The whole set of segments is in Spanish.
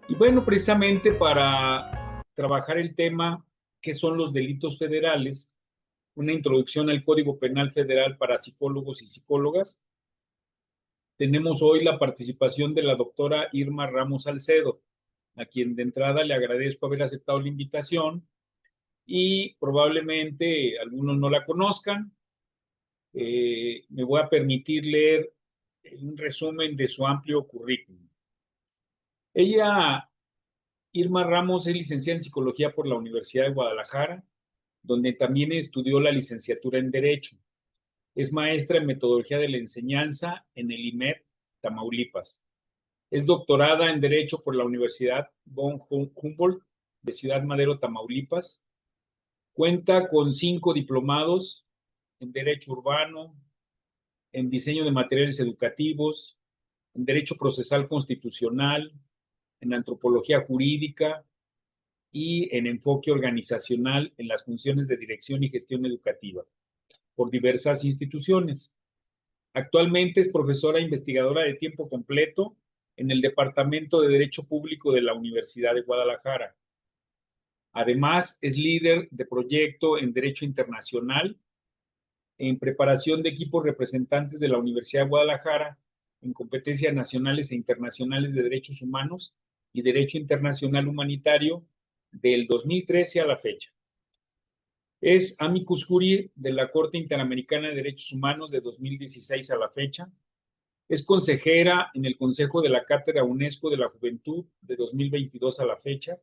Y bueno, precisamente para trabajar el tema, ¿qué son los delitos federales? Una introducción al Código Penal Federal para psicólogos y psicólogas. Tenemos hoy la participación de la doctora Irma Ramos Salcedo, a quien de entrada le agradezco haber aceptado la invitación y probablemente algunos no la conozcan. Me voy a permitir leer un resumen de su amplio currículum. Ella, Irma Ramos, es licenciada en Psicología por la Universidad de Guadalajara, donde también estudió la licenciatura en Derecho. Es maestra en Metodología de la Enseñanza en el IMED, Tamaulipas. Es doctorada en Derecho por la Universidad von Humboldt de Ciudad Madero, Tamaulipas. Cuenta con 5 diplomados en Derecho Urbano, en Diseño de Materiales Educativos, en Derecho Procesal Constitucional, en Antropología Jurídica y en Enfoque Organizacional en las funciones de dirección y gestión educativa por diversas instituciones. Actualmente es profesora investigadora de tiempo completo en el Departamento de Derecho Público de la Universidad de Guadalajara. Además, es líder de proyecto en Derecho Internacional, en preparación de equipos representantes de la Universidad de Guadalajara en competencias nacionales e internacionales de derechos humanos y derecho internacional humanitario del 2013 a la fecha. Es amicus curiae de la Corte Interamericana de Derechos Humanos de 2016 a la fecha. Es consejera en el Consejo de la Cátedra UNESCO de la Juventud de 2022 a la fecha.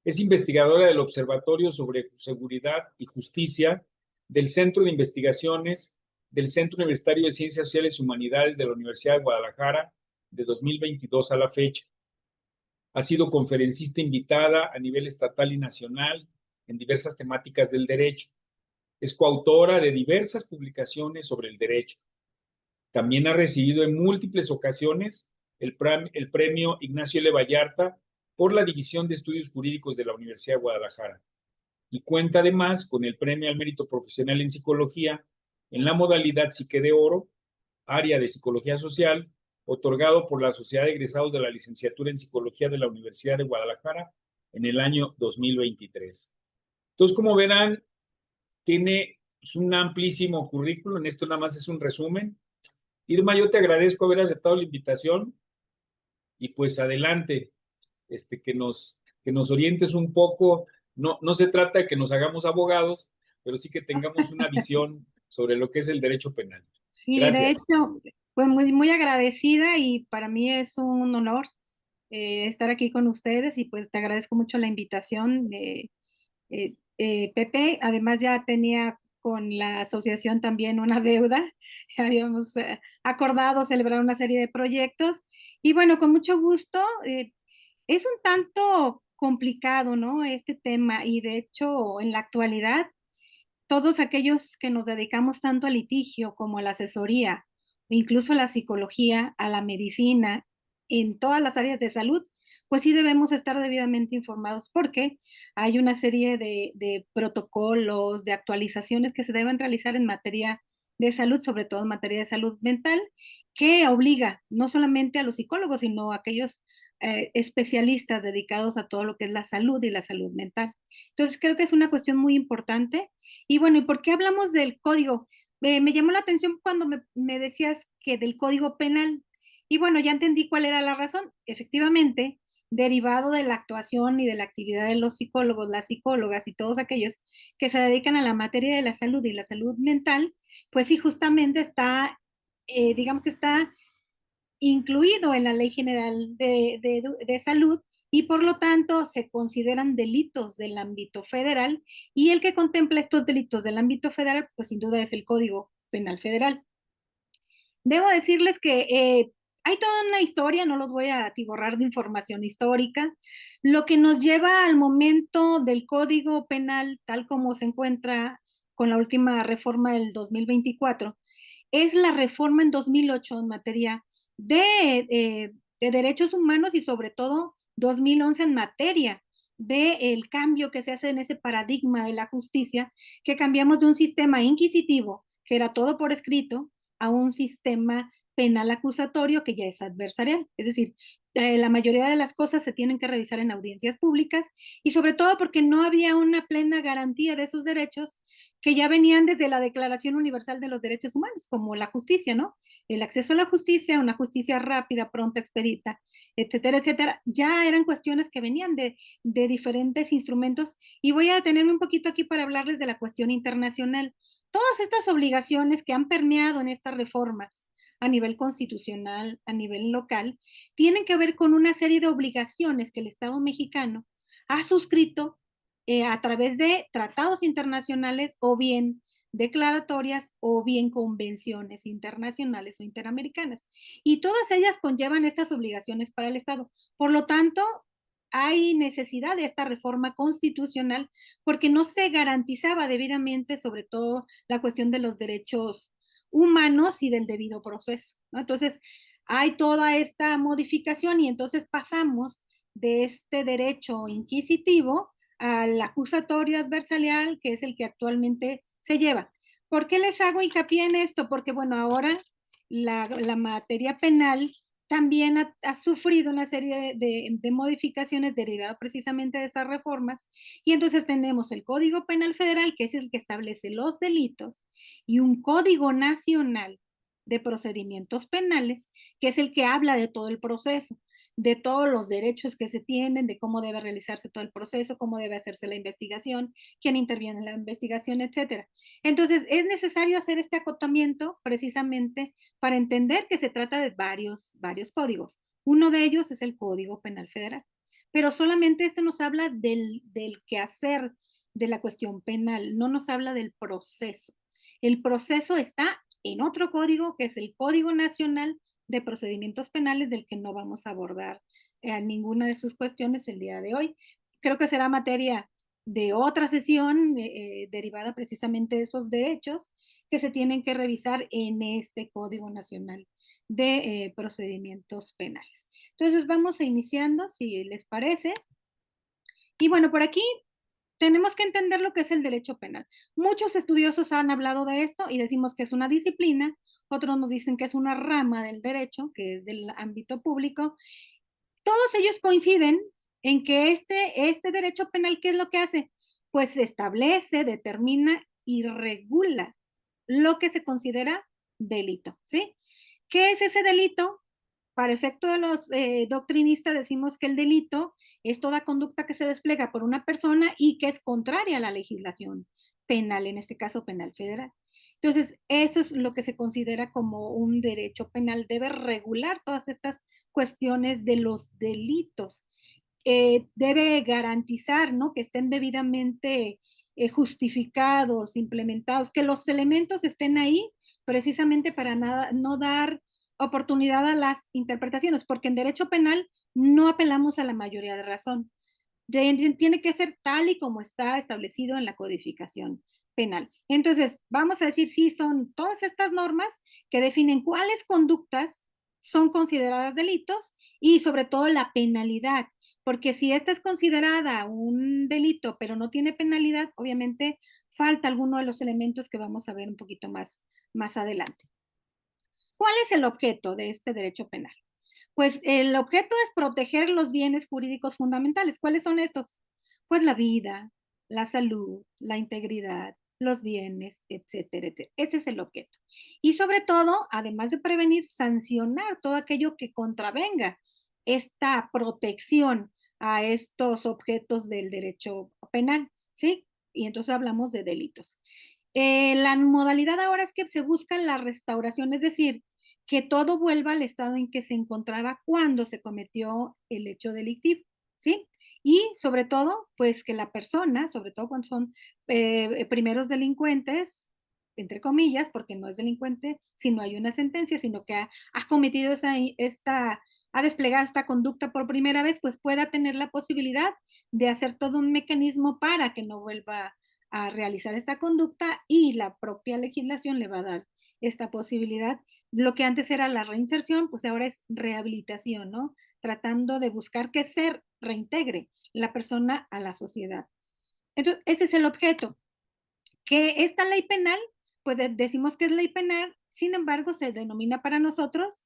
Es investigadora del Observatorio sobre Seguridad y Justicia del Centro de Investigaciones del Centro Universitario de Ciencias Sociales y Humanidades de la Universidad de Guadalajara de 2022 a la fecha. Ha sido conferencista invitada a nivel estatal y nacional en diversas temáticas del derecho. Es coautora de diversas publicaciones sobre el derecho. También ha recibido en múltiples ocasiones el premio Ignacio L. Vallarta por la División de Estudios Jurídicos de la Universidad de Guadalajara. Y cuenta además con el Premio al Mérito Profesional en Psicología en la modalidad Psique de Oro, área de Psicología Social, otorgado por la Sociedad de Egresados de la Licenciatura en Psicología de la Universidad de Guadalajara en el año 2023. Entonces, como verán, tiene un amplísimo currículo. En esto nada más es un resumen. Irma, yo te agradezco haber aceptado la invitación y pues adelante, que nos orientes un poco. No se trata de que nos hagamos abogados, pero sí que tengamos una visión sobre lo que es el derecho penal. Sí, de Gracias. hecho, pues muy agradecida y para mí es un honor estar aquí con ustedes y pues te agradezco mucho la invitación. Pepe, además ya tenía con la asociación también una deuda, habíamos acordado celebrar una serie de proyectos y bueno, con mucho gusto. Es un tanto complicado, ¿no? Este tema y de hecho en la actualidad todos aquellos que nos dedicamos tanto al litigio como a la asesoría, o incluso a la psicología, a la medicina, en todas las áreas de salud, pues sí debemos estar debidamente informados porque hay una serie de protocolos, de actualizaciones que se deben realizar en materia de salud, sobre todo en materia de salud mental, que obliga no solamente a los psicólogos, sino a aquellos especialistas dedicados a todo lo que es la salud y la salud mental. Entonces creo que es una cuestión muy importante y bueno, ¿y por qué hablamos del código? Me llamó la atención cuando me decías que del código penal. Y bueno, ya entendí cuál era la razón. Efectivamente, derivado de la actuación y de la actividad de los psicólogos, las psicólogas y todos aquellos que se dedican a la materia de la salud y la salud mental, pues sí, justamente está, digamos que está incluido en la Ley General de Salud y por lo tanto se consideran delitos del ámbito federal y el que contempla estos delitos del ámbito federal, pues sin duda es el Código Penal Federal. Debo decirles que hay toda una historia, no los voy a atiborrar de información histórica. Lo que nos lleva al momento del Código Penal, tal como se encuentra con la última reforma del 2024, es la reforma en 2008 en materia de, de derechos humanos y sobre todo 2011 en materia del cambio que se hace en ese paradigma de la justicia, que cambiamos de un sistema inquisitivo, que era todo por escrito, a un sistema penal acusatorio, que ya es adversarial. Es decir, la mayoría de las cosas se tienen que revisar en audiencias públicas y sobre todo porque no había una plena garantía de sus derechos que ya venían desde la Declaración Universal de los Derechos Humanos, como la justicia, ¿no? El acceso a la justicia, una justicia rápida, pronta, expedita, etcétera, etcétera, ya eran cuestiones que venían de diferentes instrumentos. Y voy a detenerme un poquito aquí para hablarles de la cuestión internacional. Todas estas obligaciones que han permeado en estas reformas a nivel constitucional, a nivel local, tienen que ver con una serie de obligaciones que el Estado mexicano ha suscrito a través de tratados internacionales o bien declaratorias o bien convenciones internacionales o interamericanas. Y todas ellas conllevan estas obligaciones para el Estado. Por lo tanto, hay necesidad de esta reforma constitucional porque no se garantizaba debidamente, sobre todo, la cuestión de los derechos humanos y del debido proceso, ¿no? Entonces, hay toda esta modificación y entonces pasamos de este derecho inquisitivo al acusatorio adversarial, que es el que actualmente se lleva. ¿Por qué les hago hincapié en esto? Porque, bueno, ahora la materia penal también ha sufrido una serie de modificaciones derivadas precisamente de estas reformas. Y entonces tenemos el Código Penal Federal, que es el que establece los delitos, y un Código Nacional de Procedimientos Penales, que es el que habla de todo el proceso, de todos los derechos que se tienen, de cómo debe realizarse todo el proceso, cómo debe hacerse la investigación, quién interviene en la investigación, etcétera. Entonces, es necesario hacer este acotamiento precisamente para entender que se trata de varios códigos. Uno de ellos es el Código Penal Federal, pero solamente este nos habla del quehacer de la cuestión penal, no nos habla del proceso. El proceso está en otro código, que es el Código Nacional de Procedimientos Penales, del que no vamos a abordar ninguna de sus cuestiones el día de hoy. Creo que será materia de otra sesión derivada precisamente de esos derechos que se tienen que revisar en este Código Nacional de Procedimientos Penales. Entonces vamos a iniciando, si les parece. Y bueno, por aquí tenemos que entender lo que es el derecho penal. Muchos estudiosos han hablado de esto y decimos que es una disciplina, otros nos dicen que es una rama del derecho, que es del ámbito público. Todos ellos coinciden en que este derecho penal, ¿qué es lo que hace? Pues establece, determina y regula lo que se considera delito, ¿sí? ¿Qué es ese delito? Para efecto de los doctrinistas decimos que el delito es toda conducta que se despliega por una persona y que es contraria a la legislación penal, en este caso penal federal. Entonces, eso es lo que se considera como un derecho penal. Debe regular todas estas cuestiones de los delitos. Debe garantizar, ¿no?, que estén debidamente justificados, implementados, que los elementos estén ahí precisamente para no dar oportunidad a las interpretaciones, porque en derecho penal no apelamos a la mayoría de razón. Tiene que ser tal y como está establecido en la codificación penal. Entonces, vamos a decir, sí, son todas estas normas que definen cuáles conductas son consideradas delitos y sobre todo la penalidad, porque si esta es considerada un delito pero no tiene penalidad, obviamente falta alguno de los elementos que vamos a ver un poquito más adelante. ¿Cuál es el objeto de este derecho penal? Pues el objeto es proteger los bienes jurídicos fundamentales. ¿Cuáles son estos? Pues la vida, la salud, la integridad, los bienes, etcétera, etcétera. Ese es el objeto. Y sobre todo, además de prevenir, sancionar todo aquello que contravenga esta protección a estos objetos del derecho penal, ¿sí? Y entonces hablamos de delitos. La modalidad ahora es que se busca la restauración, es decir, que todo vuelva al estado en que se encontraba cuando se cometió el hecho delictivo, ¿sí? Y sobre todo, pues que la persona, sobre todo cuando son primeros delincuentes, entre comillas, porque no es delincuente si no hay una sentencia, sino que ha cometido ha desplegado esta conducta por primera vez, pues pueda tener la posibilidad de hacer todo un mecanismo para que no vuelva a realizar esta conducta y la propia legislación le va a dar esta posibilidad. Lo que antes era la reinserción, pues ahora es rehabilitación, ¿no? Tratando de buscar que se reintegre la persona a la sociedad. Entonces, ese es el objeto. Que esta ley penal, pues decimos que es ley penal Sin embargo, se denomina para nosotros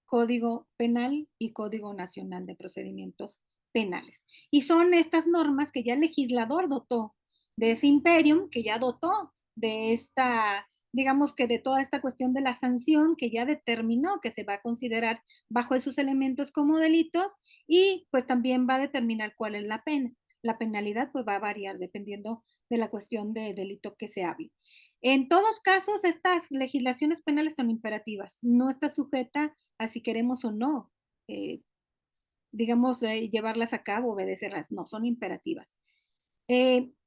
Código Penal y Código Nacional de Procedimientos Penales. Y son estas normas que ya el legislador dotó de ese imperium, que ya dotó de esta, digamos que de toda esta cuestión de la sanción, que ya determinó que se va a considerar bajo esos elementos como delitos, y pues también va a determinar cuál es la pena. La penalidad pues va a variar dependiendo de la cuestión de delito que se hable. En todos casos, estas legislaciones penales son imperativas, no está sujeta a si queremos o no, eh, digamos, llevarlas a cabo, obedecerlas, no, son imperativas.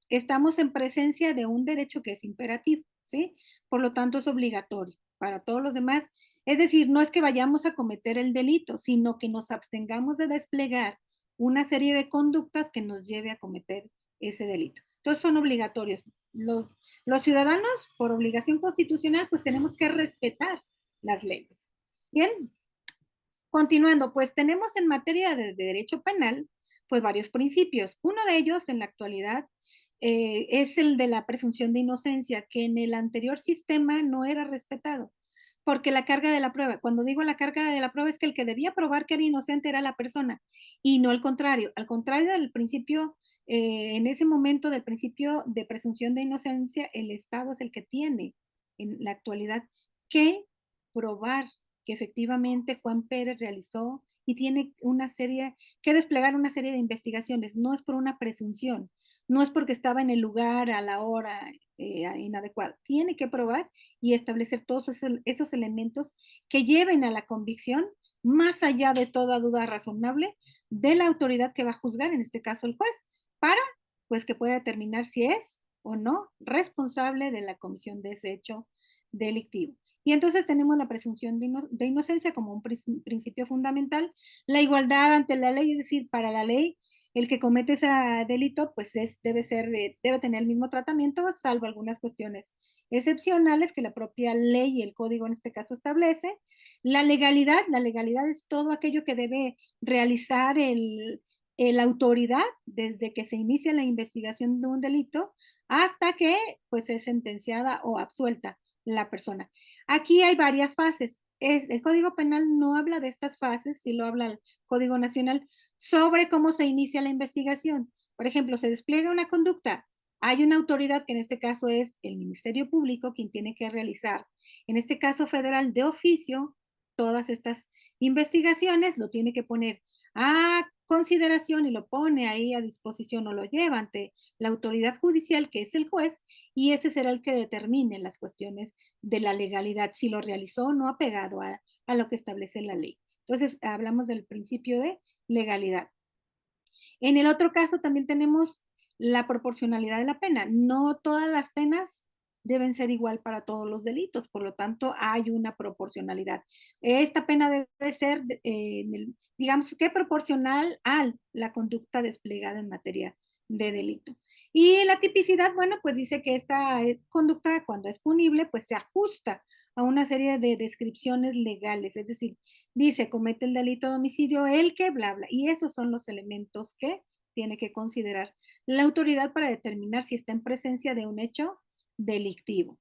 Estamos en presencia de un derecho que es imperativo, ¿sí? Por lo tanto, es obligatorio para todos los demás. Es decir, no es que vayamos a cometer el delito, sino que nos abstengamos de desplegar una serie de conductas que nos lleve a cometer ese delito. Entonces, son obligatorios. Los ciudadanos, por obligación constitucional, pues tenemos que respetar las leyes. Bien, continuando, pues tenemos en materia de derecho penal, pues varios principios. Uno de ellos en la actualidad es el de la presunción de inocencia, que en el anterior sistema no era respetado, porque la carga de la prueba, cuando digo la carga de la prueba es que el que debía probar que era inocente era la persona y no al contrario del principio, en ese momento del principio de presunción de inocencia, el Estado es el que tiene en la actualidad que probar que efectivamente Juan Pérez realizó y tiene una serie, que desplegar una serie de investigaciones, no es por una presunción, no es porque estaba en el lugar a la hora inadecuada, tiene que probar y establecer todos esos elementos que lleven a la convicción, más allá de toda duda razonable, de la autoridad que va a juzgar, en este caso el juez, para pues que pueda determinar si es o no responsable de la comisión de ese hecho delictivo. Y entonces tenemos la presunción de inocencia como un principio fundamental, la igualdad ante la ley, es decir, para la ley, el que comete ese delito, pues debe tener el mismo tratamiento, salvo algunas cuestiones excepcionales que la propia ley y el código en este caso establece. La legalidad es todo aquello que debe realizar la autoridad desde que se inicia la investigación de un delito hasta que pues es sentenciada o absuelta la persona. Aquí hay varias fases. El Código Penal no habla de estas fases, sí lo habla el Código Nacional, sobre cómo se inicia la investigación. Por ejemplo, se despliega una conducta, hay una autoridad que en este caso es el Ministerio Público quien tiene que realizar, en este caso federal de oficio, todas estas investigaciones, lo tiene que poner a consideración y lo pone ahí a disposición o lo lleva ante la autoridad judicial que es el juez y ese será el que determine las cuestiones de la legalidad, si lo realizó o no apegado a lo que establece la ley. Entonces, hablamos del principio de legalidad. En el otro caso también tenemos la proporcionalidad de la pena. No todas las penas deben ser igual para todos los delitos, por lo tanto hay una proporcionalidad. Esta pena debe ser, digamos que proporcional a la conducta desplegada en materia de delito. Y la tipicidad, bueno, pues dice que esta conducta cuando es punible, pues se ajusta a una serie de descripciones legales, es decir, dice, comete el delito de homicidio el que, bla, bla. Y esos son los elementos que tiene que considerar la autoridad para determinar si está en presencia de un hecho delictivo.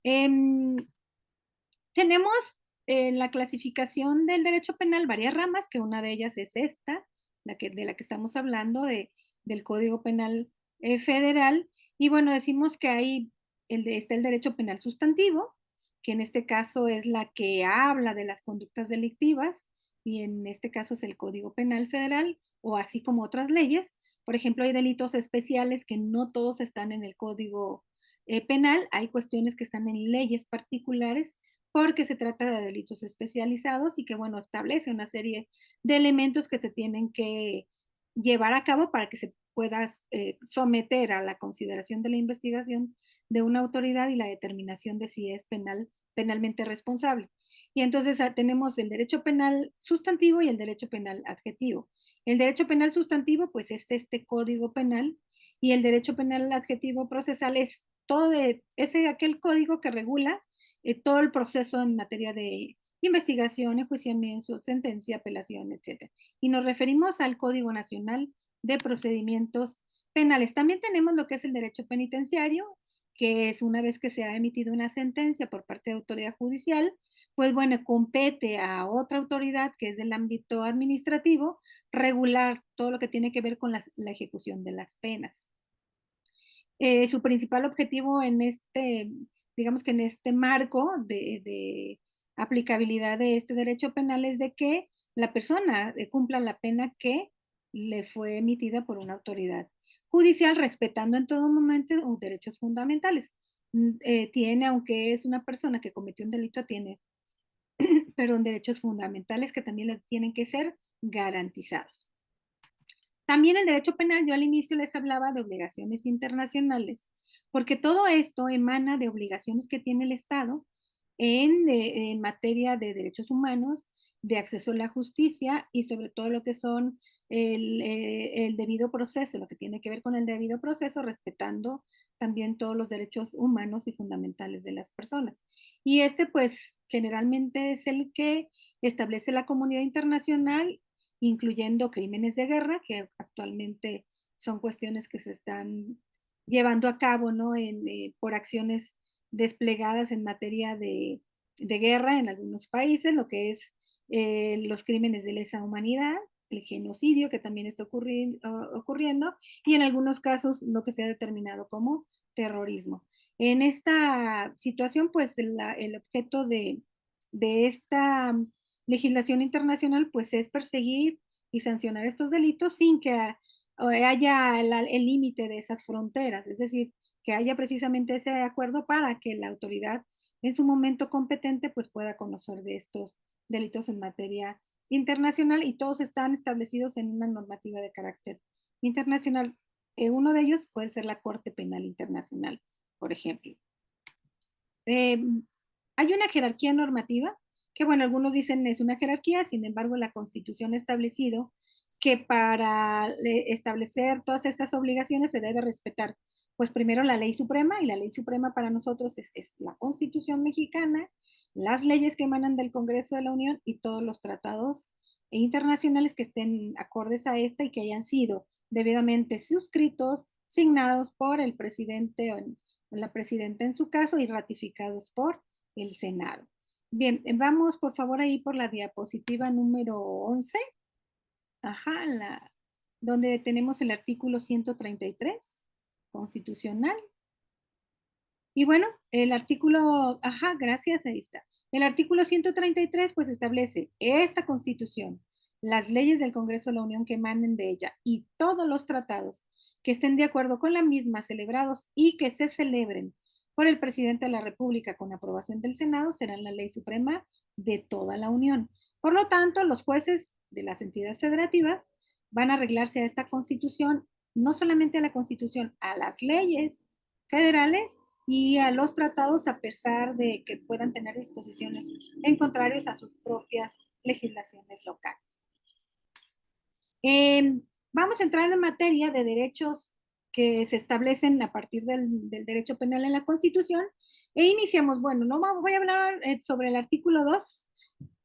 Tenemos en la clasificación del derecho penal varias ramas, que una de ellas es esta, de la que estamos hablando, del Código Penal Federal. Y bueno, decimos que está el derecho penal sustantivo, que en este caso es la que habla de las conductas delictivas, y en este caso es el Código Penal Federal, o así como otras leyes. Por ejemplo, hay delitos especiales que no todos están en el Código Penal, hay cuestiones que están en leyes particulares, porque se trata de delitos especializados y que, bueno, establece una serie de elementos que se tienen que llevar a cabo para que se pueda someter a la consideración de la investigación de una autoridad y la determinación de si es penalmente responsable. Y entonces tenemos el derecho penal sustantivo y el derecho penal adjetivo. El derecho penal sustantivo, pues es este código penal, y el derecho penal adjetivo procesal es aquel código que regula todo el proceso en materia de investigación, enjuiciamiento, sentencia, apelación, etc. Y nos referimos al Código Nacional de Procedimientos Penales. También tenemos lo que es el derecho penitenciario, que es una vez que se ha emitido una sentencia por parte de autoridad judicial, pues bueno, compete a otra autoridad que es del ámbito administrativo regular todo lo que tiene que ver con la ejecución de las penas. Su principal objetivo en este, digamos que en este marco de aplicabilidad de este derecho penal es de que la persona cumpla la pena que le fue emitida por una autoridad judicial, respetando en todo momento los derechos fundamentales. Tiene, aunque es una persona que cometió un delito, tiene, perdón, derechos fundamentales que también le tienen que ser garantizados. También el derecho penal, yo al inicio les hablaba de obligaciones internacionales, porque todo esto emana de obligaciones que tiene el Estado en materia de derechos humanos, de acceso a la justicia y sobre todo lo que son el debido proceso, lo que tiene que ver con el debido proceso, respetando también todos los derechos humanos y fundamentales de las personas. Y este, pues, generalmente es el que establece la comunidad internacional, incluyendo crímenes de guerra, que actualmente son cuestiones que se están llevando a cabo, ¿no? Por acciones desplegadas en materia de guerra en algunos países, lo que es los crímenes de lesa humanidad, el genocidio que también está ocurriendo, y en algunos casos lo que se ha determinado como terrorismo. En esta situación, pues el objeto de esta legislación internacional, pues es perseguir y sancionar estos delitos sin que haya el límite de esas fronteras, es decir, que haya precisamente ese acuerdo para que la autoridad en su momento competente pues pueda conocer de estos delitos en materia internacional y todos están establecidos en una normativa de carácter internacional. Uno de ellos puede ser la Corte Penal Internacional, por ejemplo. Hay una jerarquía normativa que, bueno, algunos dicen es una jerarquía, sin embargo, la Constitución ha establecido que para establecer todas estas obligaciones se debe respetar, pues primero la ley suprema, y la ley suprema para nosotros es la Constitución mexicana, las leyes que emanan del Congreso de la Unión y todos los tratados internacionales que estén acordes a esta y que hayan sido debidamente suscritos, signados por el presidente o la presidenta en su caso y ratificados por el Senado. Bien, vamos por favor ahí por la diapositiva número 11. Ajá, donde tenemos el artículo 133 constitucional. Y bueno, el artículo, ajá, gracias, ahí está. El artículo 133 pues establece esta constitución, las leyes del Congreso de la Unión que emanen de ella y todos los tratados que estén de acuerdo con la misma celebrados y que se celebren por el presidente de la República con aprobación del Senado serán la ley suprema de toda la Unión. Por lo tanto, los jueces de las entidades federativas van a arreglarse a esta constitución, no solamente a la constitución, a las leyes federales y a los tratados a pesar de que puedan tener disposiciones en contrarios a sus propias legislaciones locales. Vamos a entrar en materia de derechos que se establecen a partir del derecho penal en la Constitución e iniciamos, bueno, no voy a hablar sobre el artículo 2,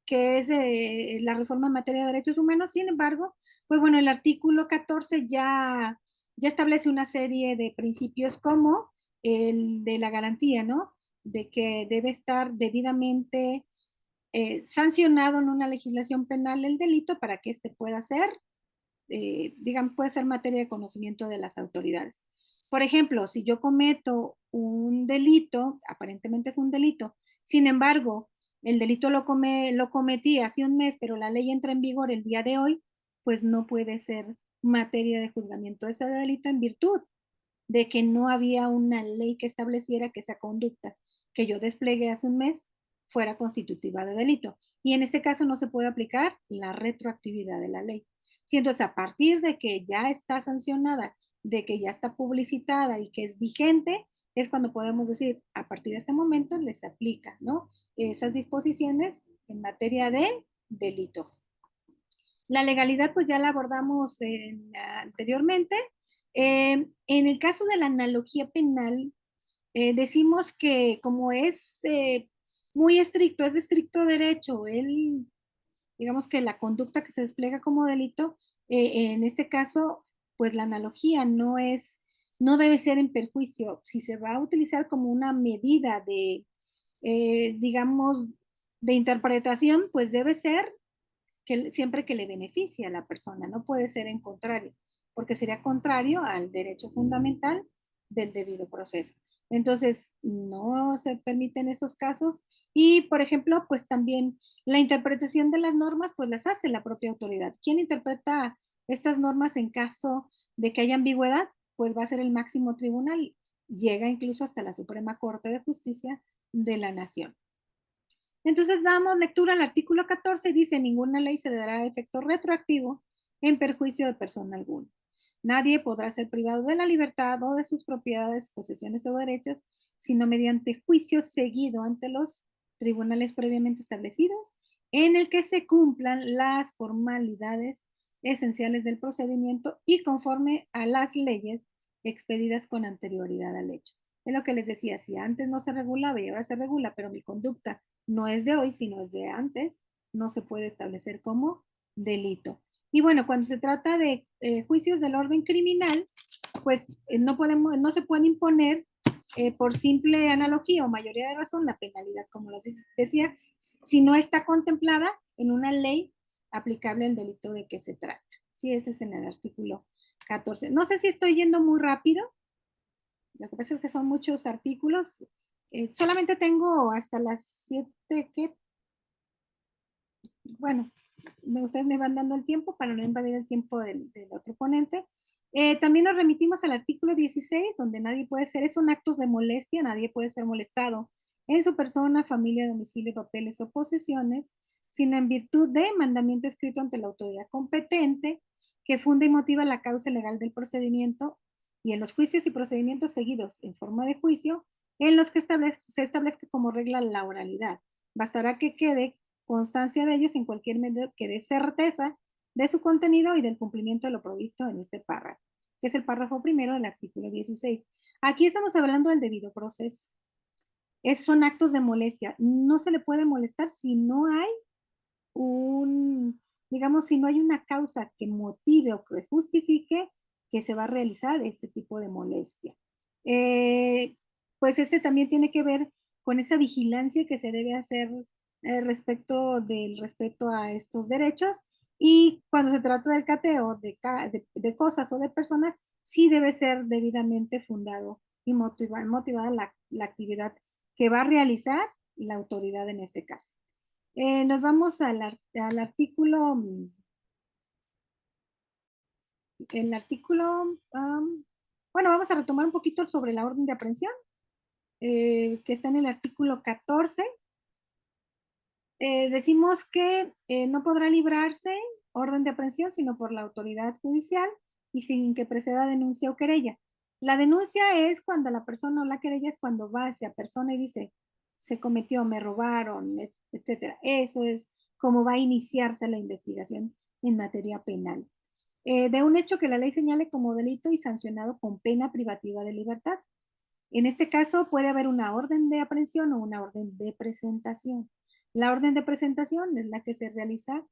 que es la reforma en materia de derechos humanos, sin embargo, pues bueno, el artículo 14 ya establece una serie de principios como el de la garantía, ¿no? De que debe estar debidamente sancionado en una legislación penal el delito para que éste pueda ser, digan, puede ser materia de conocimiento de las autoridades. Por ejemplo, si yo cometo un delito, aparentemente es un delito, sin embargo, el delito lo cometí hace un mes, pero la ley entra en vigor el día de hoy, pues no puede ser materia de juzgamiento de ese delito en virtud de que no había una ley que estableciera que esa conducta que yo desplegué hace un mes fuera constitutiva de delito. Y en ese caso no se puede aplicar la retroactividad de la ley. Si entonces a partir de que ya está sancionada, de que ya está publicitada y que es vigente, es cuando podemos decir, a partir de este momento les aplica, ¿no? Esas disposiciones en materia de delitos. La legalidad, pues ya la abordamos anteriormente. En el caso de la analogía penal, decimos que como es muy estricto, es de estricto derecho, digamos que la conducta que se despliega como delito, en este caso, pues la analogía no es no debe ser en perjuicio. Si se va a utilizar como una medida de, digamos, de interpretación, pues debe ser que siempre que le beneficie a la persona, no puede ser en contrario, porque sería contrario al derecho fundamental del debido proceso. Entonces, no se permiten esos casos y, por ejemplo, pues también la interpretación de las normas, pues las hace la propia autoridad. ¿Quién interpreta estas normas en caso de que haya ambigüedad? Pues va a ser el máximo tribunal, llega incluso hasta la Suprema Corte de Justicia de la Nación. Entonces damos lectura al artículo 14 y dice, ninguna ley se dará efecto retroactivo en perjuicio de persona alguna. Nadie podrá ser privado de la libertad o de sus propiedades, posesiones o derechos, sino mediante juicio seguido ante los tribunales previamente establecidos, en el que se cumplan las formalidades esenciales del procedimiento y conforme a las leyes expedidas con anterioridad al hecho. Es lo que les decía, si antes no se regulaba y ahora se regula, pero mi conducta no es de hoy, sino es de antes, no se puede establecer como delito. Y bueno, cuando se trata de juicios del orden criminal, pues no se puede imponer por simple analogía o mayoría de razón la penalidad, como les decía, si no está contemplada en una ley aplicable al delito de que se trata. Sí, ese es en el artículo 14. No sé si estoy yendo muy rápido, lo que pasa es que son muchos artículos. Solamente tengo hasta las 7 que, bueno, ustedes me van dando el tiempo para no invadir el tiempo del otro ponente. También nos remitimos al artículo 16, donde nadie puede ser, son actos de molestia, nadie puede ser molestado en su persona, familia, domicilio, papeles o posesiones, sino en virtud de mandamiento escrito ante la autoridad competente que funda y motiva la causa legal del procedimiento y en los juicios y procedimientos seguidos en forma de juicio, en los que se establezca como regla la oralidad. Bastará que quede constancia de ellos en cualquier medio que dé certeza de su contenido y del cumplimiento de lo provisto en este párrafo, que es el párrafo primero del artículo 16. Aquí estamos hablando del debido proceso. Son actos de molestia. No se le puede molestar si no hay digamos, si no hay una causa que motive o que justifique que se va a realizar este tipo de molestia. Pues este también tiene que ver con esa vigilancia que se debe hacer respecto del respeto a estos derechos y cuando se trata del cateo de cosas o de personas, sí debe ser debidamente fundado y motivada la actividad que va a realizar la autoridad en este caso. Nos vamos al artículo, bueno, vamos a retomar un poquito sobre la orden de aprehensión, que está en el artículo 14. Decimos que no podrá librarse orden de aprehensión sino por la autoridad judicial y sin que preceda denuncia o querella. La denuncia es cuando la persona o la querella es cuando va hacia persona y dice, se cometió, me robaron, etcétera. Eso es como va a iniciarse la investigación en materia penal. De un hecho que la ley señale como delito y sancionado con pena privativa de libertad. En este caso puede haber una orden de aprehensión o una orden de presentación. La orden de presentación es la que se realiza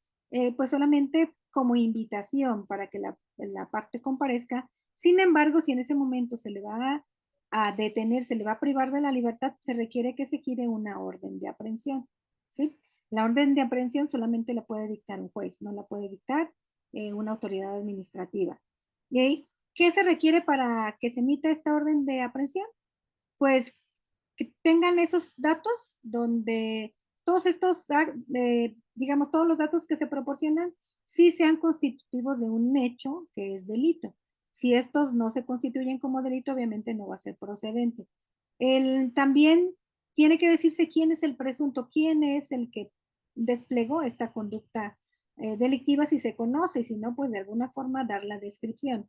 pues solamente como invitación para que la parte comparezca. Sin embargo, si en ese momento se le va a detener, se le va a privar de la libertad, se requiere que se gire una orden de aprehensión. ¿Sí? La orden de aprehensión solamente la puede dictar un juez, no la puede dictar una autoridad administrativa. ¿Y qué se requiere para que se emita esta orden de aprehensión? Pues que tengan esos datos donde todos estos, digamos, todos los datos que se proporcionan sí sean constitutivos de un hecho que es delito. Si estos no se constituyen como delito, obviamente no va a ser procedente. También tiene que decirse quién es el presunto, quién es el que desplegó esta conducta delictiva, si se conoce, y si no, pues de alguna forma dar la descripción.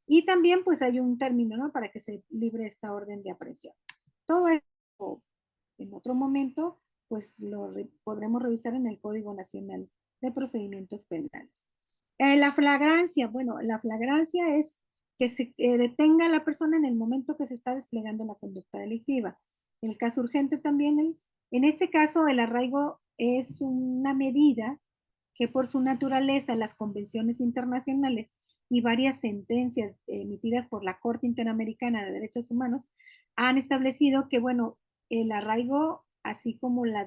Y también pues hay un término, ¿no? Para que se libre esta orden de aprehensión. Todo esto en otro momento, pues podremos revisar en el Código Nacional de Procedimientos Penales. La flagrancia, bueno, la flagrancia es que se detenga a la persona en el momento que se está desplegando la conducta delictiva. El caso urgente también, en ese caso el arraigo es una medida que por su naturaleza las convenciones internacionales y varias sentencias emitidas por la Corte Interamericana de Derechos Humanos han establecido que, bueno, el arraigo, así como la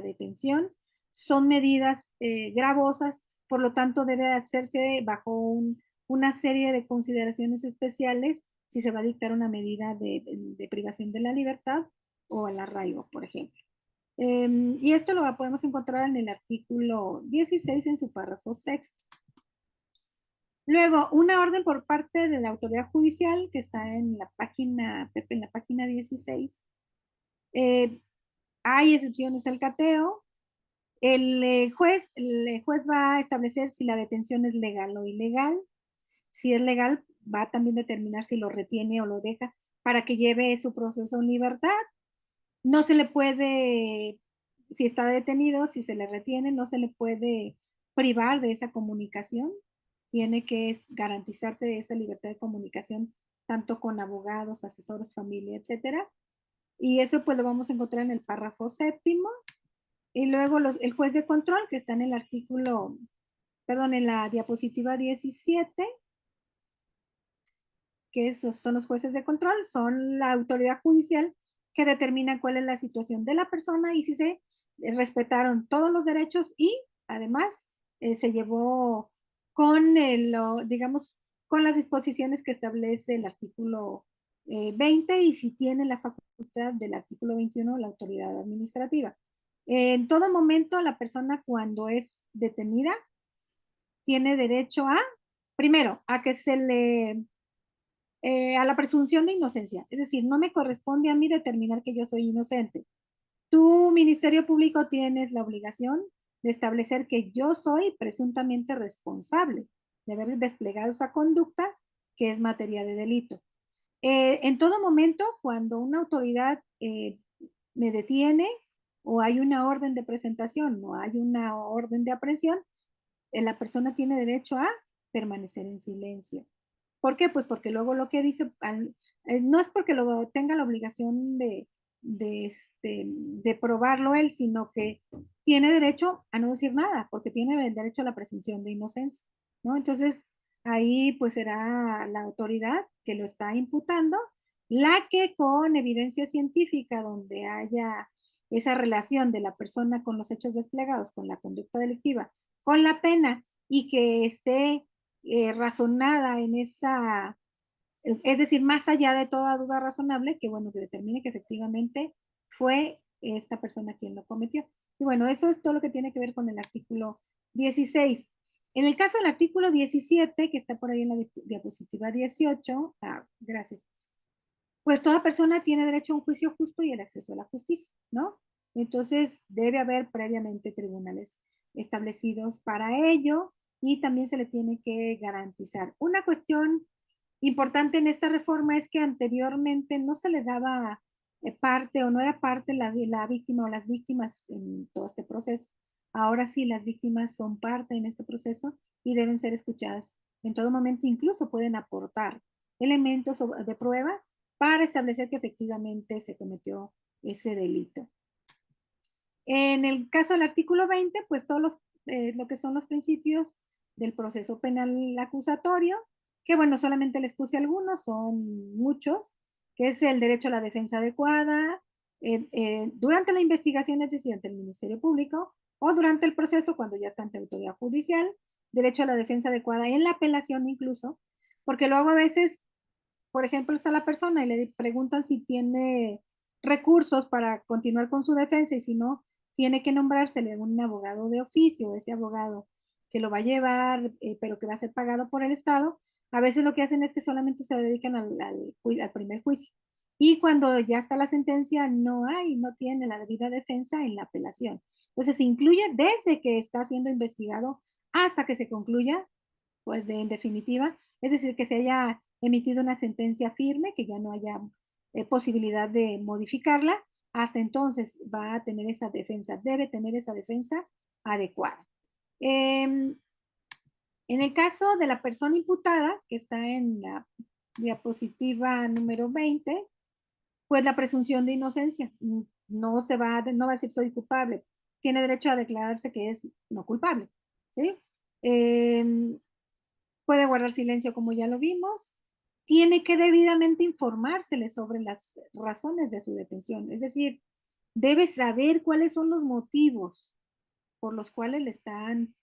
detención, son medidas gravosas, por lo tanto debe hacerse bajo una serie de consideraciones especiales si se va a dictar una medida de privación de la libertad o el arraigo, por ejemplo. Y esto lo podemos encontrar en el artículo 16 en su párrafo sexto. Luego, una orden por parte de la autoridad judicial que está en la página, Pepe, en la página 16. Hay excepciones al cateo. El juez va a establecer si la detención es legal o ilegal. Si es legal, va a también determinar si lo retiene o lo deja para que lleve su proceso en libertad. No se le puede, si está detenido, si se le retiene, no se le puede privar de esa comunicación. Tiene que garantizarse esa libertad de comunicación tanto con abogados, asesores, familia, etcétera. Y eso pues lo vamos a encontrar en el párrafo séptimo. Y luego el juez de control, que está en el artículo, perdón, en la diapositiva 17, que esos son los jueces de control, son la autoridad judicial que determina cuál es la situación de la persona y si se respetaron todos los derechos y además se llevó con digamos, con las disposiciones que establece el artículo 20 y si tiene la facultad del artículo 21 la autoridad administrativa. En todo momento la persona cuando es detenida tiene derecho a, primero, a que se le a la presunción de inocencia. Es decir, no me corresponde a mí determinar que yo soy inocente. Tu Ministerio Público tienes la obligación de establecer que yo soy presuntamente responsable de haber desplegado esa conducta que es materia de delito. En todo momento, cuando una autoridad me detiene o hay una orden de presentación o hay una orden de aprehensión, la persona tiene derecho a permanecer en silencio. ¿Por qué? Pues porque luego lo que dice, no es porque lo tenga la obligación de probarlo él, sino que tiene derecho a no decir nada, porque tiene el derecho a la presunción de inocencia, ¿no? Entonces, ahí pues será la autoridad que lo está imputando, la que con evidencia científica donde haya esa relación de la persona con los hechos desplegados, con la conducta delictiva, con la pena y que esté razonada en esa, es decir, más allá de toda duda razonable, que bueno, que determine que efectivamente fue esta persona quien lo cometió. Y bueno, eso es todo lo que tiene que ver con el artículo 16. En el caso del artículo 17, que está por ahí en la diapositiva 18, gracias, pues toda persona tiene derecho a un juicio justo y el acceso a la justicia, ¿no? Entonces debe haber previamente tribunales establecidos para ello y también se le tiene que garantizar. Una cuestión importante en esta reforma es que anteriormente no se le daba parte o no era parte la víctima o las víctimas en todo este proceso. Ahora sí, las víctimas son parte en este proceso y deben ser escuchadas en todo momento, incluso pueden aportar elementos de prueba para establecer que efectivamente se cometió ese delito. En el caso del artículo 20, pues todos lo que son los principios del proceso penal acusatorio, que bueno, solamente les puse algunos, son muchos, que es el derecho a la defensa adecuada, durante la investigación, es decir, ante el Ministerio Público, o durante el proceso, cuando ya está ante autoridad judicial, derecho a la defensa adecuada en la apelación incluso, porque luego a veces por ejemplo, está la persona y le preguntan si tiene recursos para continuar con su defensa y si no, tiene que nombrársele un abogado de oficio, ese abogado que lo va a llevar, pero que va a ser pagado por el Estado. A veces lo que hacen es que solamente se dedican al primer juicio. Y cuando ya está la sentencia, no tiene la debida defensa en la apelación. Entonces se incluye desde que está siendo investigado hasta que se concluya, pues en definitiva, es decir, que se haya emitido una sentencia firme, que ya no haya posibilidad de modificarla, hasta entonces va a tener esa defensa, debe tener esa defensa adecuada. En el caso de la persona imputada, que está en la diapositiva número 20, pues la presunción de inocencia no va a decir soy culpable, tiene derecho a declararse que es no culpable, ¿sí? puede guardar silencio como ya lo vimos, tiene que debidamente informársele sobre las razones de su detención, es decir, debe saber cuáles son los motivos por los cuales le están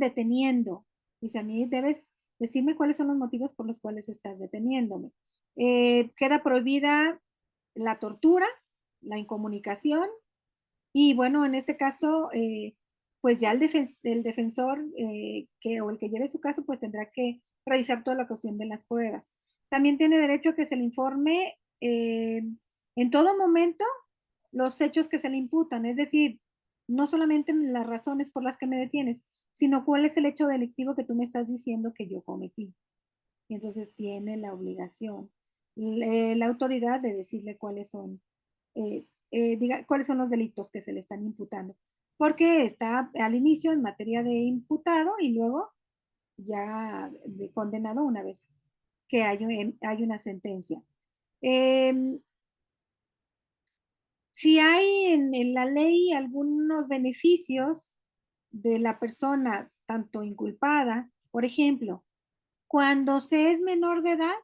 deteniendo. Dice, a mí debes decirme cuáles son los motivos por los cuales estás deteniéndome. Queda prohibida la tortura, la incomunicación y bueno, en este caso, pues ya el defensor o el que lleve su caso, pues tendrá que revisar toda la cuestión de las pruebas. También tiene derecho a que se le informe en todo momento los hechos que se le imputan, es decir, no solamente las razones por las que me detienes, sino cuál es el hecho delictivo que tú me estás diciendo que yo cometí. Y entonces tiene la obligación, la autoridad de decirle cuáles son los delitos que se le están imputando. Porque está al inicio en materia de imputado y luego ya de condenado una vez que hay una sentencia. Eh, si hay en la ley algunos beneficios de la persona, tanto inculpada, por ejemplo, cuando se es menor de edad,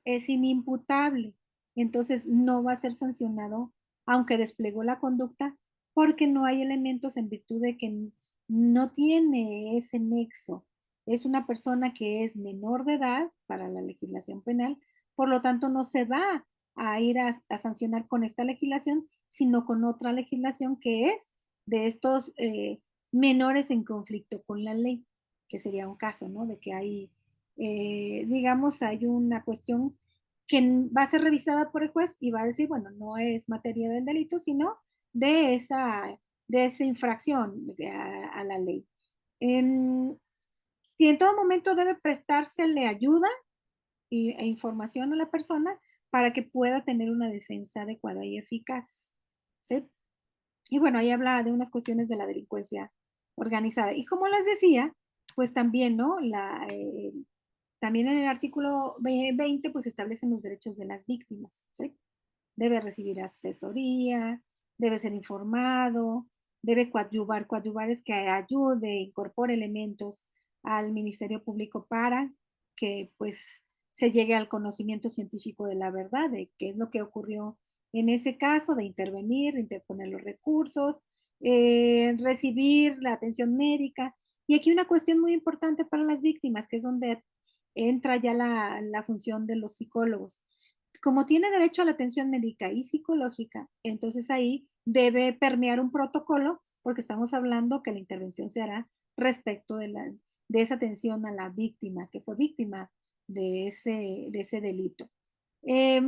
es inimputable, entonces no va a ser sancionado, aunque desplegó la conducta, porque no hay elementos en virtud de que no tiene ese nexo. Es una persona que es menor de edad para la legislación penal, por lo tanto no se va a ir a sancionar con esta legislación, sino con otra legislación que es de estos menores en conflicto con la ley, que sería un caso, ¿no? De que hay digamos, hay una cuestión que va a ser revisada por el juez y va a decir, bueno, no es materia del delito, sino de esa infracción a la ley. Y en todo momento debe prestársele ayuda e información a la persona para que pueda tener una defensa adecuada y eficaz. ¿Sí? Y bueno, ahí habla de unas cuestiones de la delincuencia organizada. Y como les decía, pues también, ¿no? También en el artículo 20, pues establecen los derechos de las víctimas, ¿sí? Debe recibir asesoría, debe ser informado, debe coadyuvar. Coadyuvar es que ayude, incorpore elementos al Ministerio Público para que pues se llegue al conocimiento científico de la verdad, de qué es lo que ocurrió en ese caso, de intervenir, de interponer los recursos, recibir la atención médica. Y aquí una cuestión muy importante para las víctimas, que es donde entra ya la función de los psicólogos. Como tiene derecho a la atención médica y psicológica, entonces ahí debe permear un protocolo porque estamos hablando que la intervención se hará respecto de esa atención a la víctima, que fue víctima de ese delito. Eh,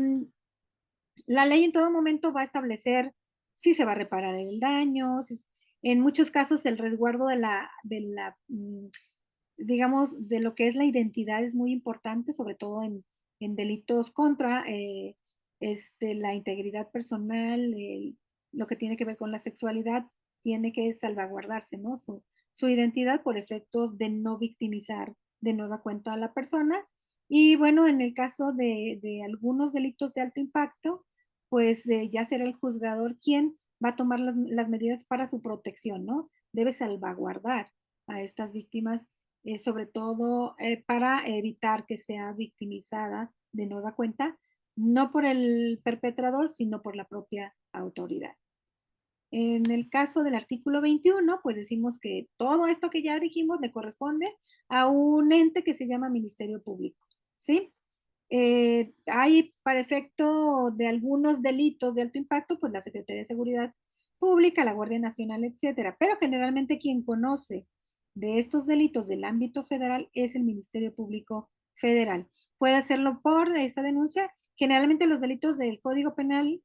la ley en todo momento va a establecer si se va a reparar el daño, en muchos casos el resguardo digamos, de lo que es la identidad es muy importante, sobre todo en delitos contra la integridad personal, lo que tiene que ver con la sexualidad, tiene que salvaguardarse, ¿no? Su identidad por efectos de no victimizar de nueva cuenta a la persona. Y bueno, en el caso de algunos delitos de alto impacto, pues ya será el juzgador quien va a tomar las medidas para su protección, ¿no? Debe salvaguardar a estas víctimas sobre todo para evitar que sea victimizada de nueva cuenta, no por el perpetrador, sino por la propia autoridad. En el caso del artículo 21, pues decimos que todo esto que ya dijimos le corresponde a un ente que se llama Ministerio Público, ¿sí? Hay para efecto de algunos delitos de alto impacto, pues la Secretaría de Seguridad Pública, la Guardia Nacional, etcétera. Pero generalmente quien conoce de estos delitos del ámbito federal es el Ministerio Público Federal. Puede hacerlo por esa denuncia. Generalmente los delitos del Código Penal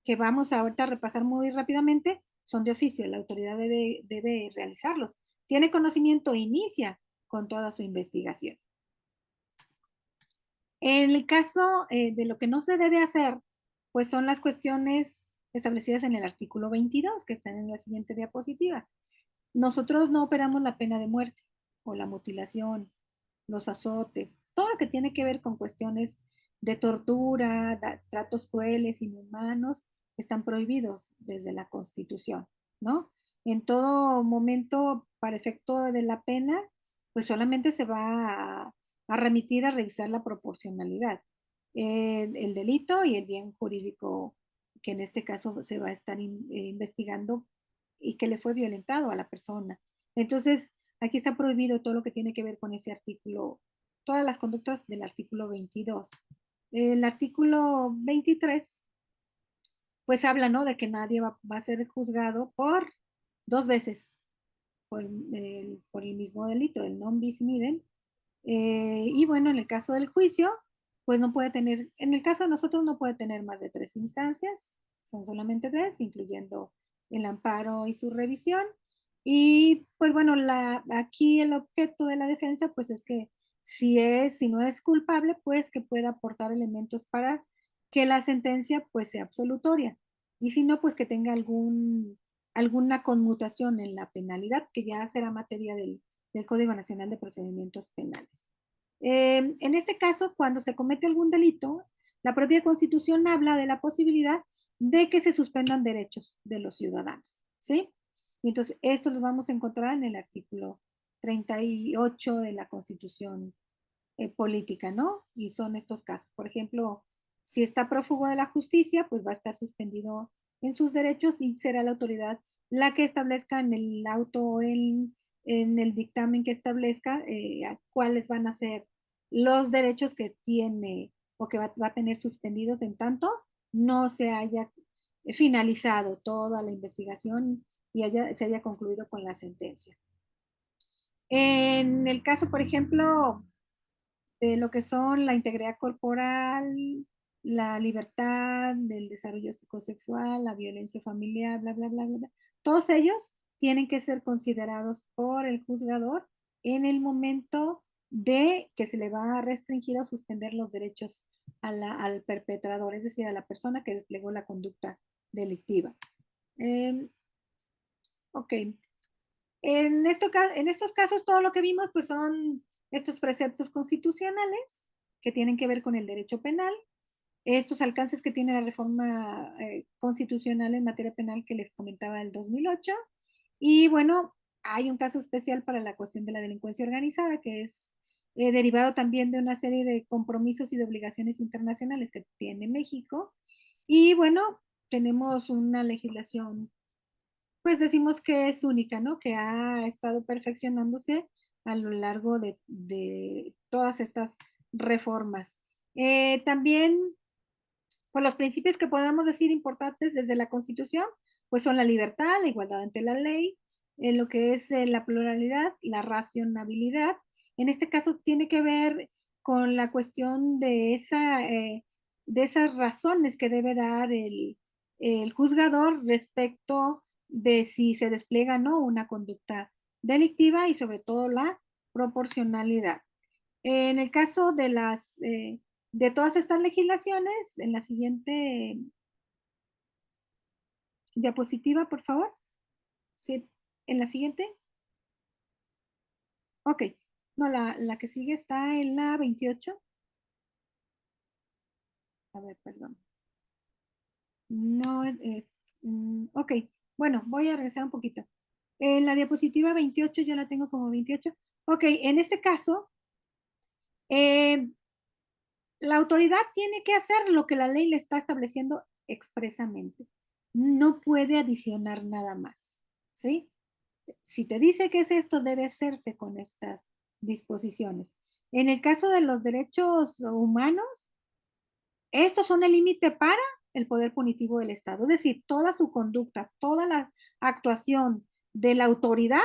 que vamos ahorita a repasar muy rápidamente son de oficio. La autoridad debe realizarlos. Tiene conocimiento, inicia con toda su investigación. En el caso de lo que no se debe hacer, pues son las cuestiones establecidas en el artículo 22, que están en la siguiente diapositiva. Nosotros no operamos la pena de muerte o la mutilación, los azotes, todo lo que tiene que ver con cuestiones de tortura, tratos crueles, inhumanos, están prohibidos desde la Constitución, ¿no? En todo momento, para efecto de la pena, pues solamente se va a remitir a revisar la proporcionalidad, el delito y el bien jurídico que en este caso se va a estar investigando y que le fue violentado a la persona. Entonces, aquí está prohibido todo lo que tiene que ver con ese artículo, todas las conductas del artículo 22. El artículo 23, pues habla, ¿no? De que nadie va a ser juzgado por 2 veces por el mismo delito, el non bis in idem. Y bueno, en el caso del juicio, pues no puede tener, en el caso de nosotros no puede tener más de 3 instancias, son solamente 3, incluyendo el amparo y su revisión. Y pues bueno, aquí el objeto de la defensa, pues es que si no es culpable, pues que pueda aportar elementos para que la sentencia pues sea absolutoria. Y si no, pues que tenga alguna conmutación en la penalidad, que ya será materia del Código Nacional de Procedimientos Penales. En este caso, cuando se comete algún delito, la propia Constitución habla de la posibilidad de que se suspendan derechos de los ciudadanos, ¿sí? Y entonces, esto lo vamos a encontrar en el artículo 38 de la Constitución política, ¿no? Y son estos casos. Por ejemplo, si está prófugo de la justicia, pues va a estar suspendido en sus derechos y será la autoridad la que establezca en el auto, en el dictamen que establezca cuáles van a ser los derechos que tiene o que va a tener suspendidos en tanto no se haya finalizado toda la investigación y se haya concluido con la sentencia. En el caso, por ejemplo, de lo que son la integridad corporal, la libertad, del desarrollo psicosexual, la violencia familiar, bla, bla, bla, bla, bla. Todos ellos tienen que ser considerados por el juzgador en el momento de que se le va a restringir o suspender los derechos al perpetrador, es decir, a la persona que desplegó la conducta delictiva. Ok, en estos casos todo lo que vimos pues son estos preceptos constitucionales que tienen que ver con el derecho penal, estos alcances que tiene la reforma constitucional en materia penal que les comentaba del 2008 y bueno, hay un caso especial para la cuestión de la delincuencia organizada que es derivado también de una serie de compromisos y de obligaciones internacionales que tiene México y bueno, tenemos una legislación pues decimos que es única, ¿no? Que ha estado perfeccionándose a lo largo de todas estas reformas. También, pues los principios que podemos decir importantes desde la Constitución, pues son la libertad, la igualdad ante la ley, lo que es la pluralidad, la racionabilidad. En este caso tiene que ver con la cuestión de esas razones que debe dar el juzgador respecto de si se despliega o no una conducta delictiva y sobre todo la proporcionalidad. En el caso de todas estas legislaciones, en la siguiente diapositiva, por favor. Sí, en la siguiente. Ok. No, la que sigue está en la 28. A ver, perdón. No, ok. Bueno, voy a regresar un poquito. En la diapositiva 28 yo la tengo como 28. Ok, en este caso, eh, la autoridad tiene que hacer lo que la ley le está estableciendo expresamente. No puede adicionar nada más, ¿sí? Si te dice que es esto, debe hacerse con estas disposiciones. En el caso de los derechos humanos, estos son el límite para el poder punitivo del Estado. Es decir, toda su conducta, toda la actuación de la autoridad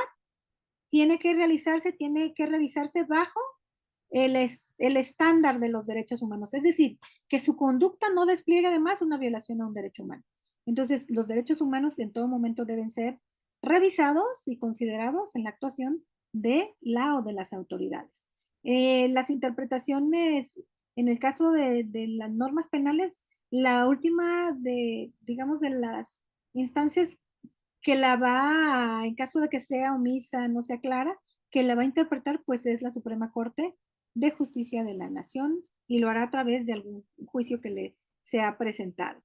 tiene que revisarse bajo el estándar de los derechos humanos. Es decir, que su conducta no despliegue además una violación a un derecho humano. Entonces, los derechos humanos en todo momento deben ser revisados y considerados en la actuación de la o de las autoridades. Las interpretaciones, en el caso de las normas penales, la última digamos, de las instancias que la va, en caso de que sea omisa, no sea clara, que la va a interpretar, pues es la Suprema Corte de Justicia de la Nación y lo hará a través de algún juicio que le sea presentado.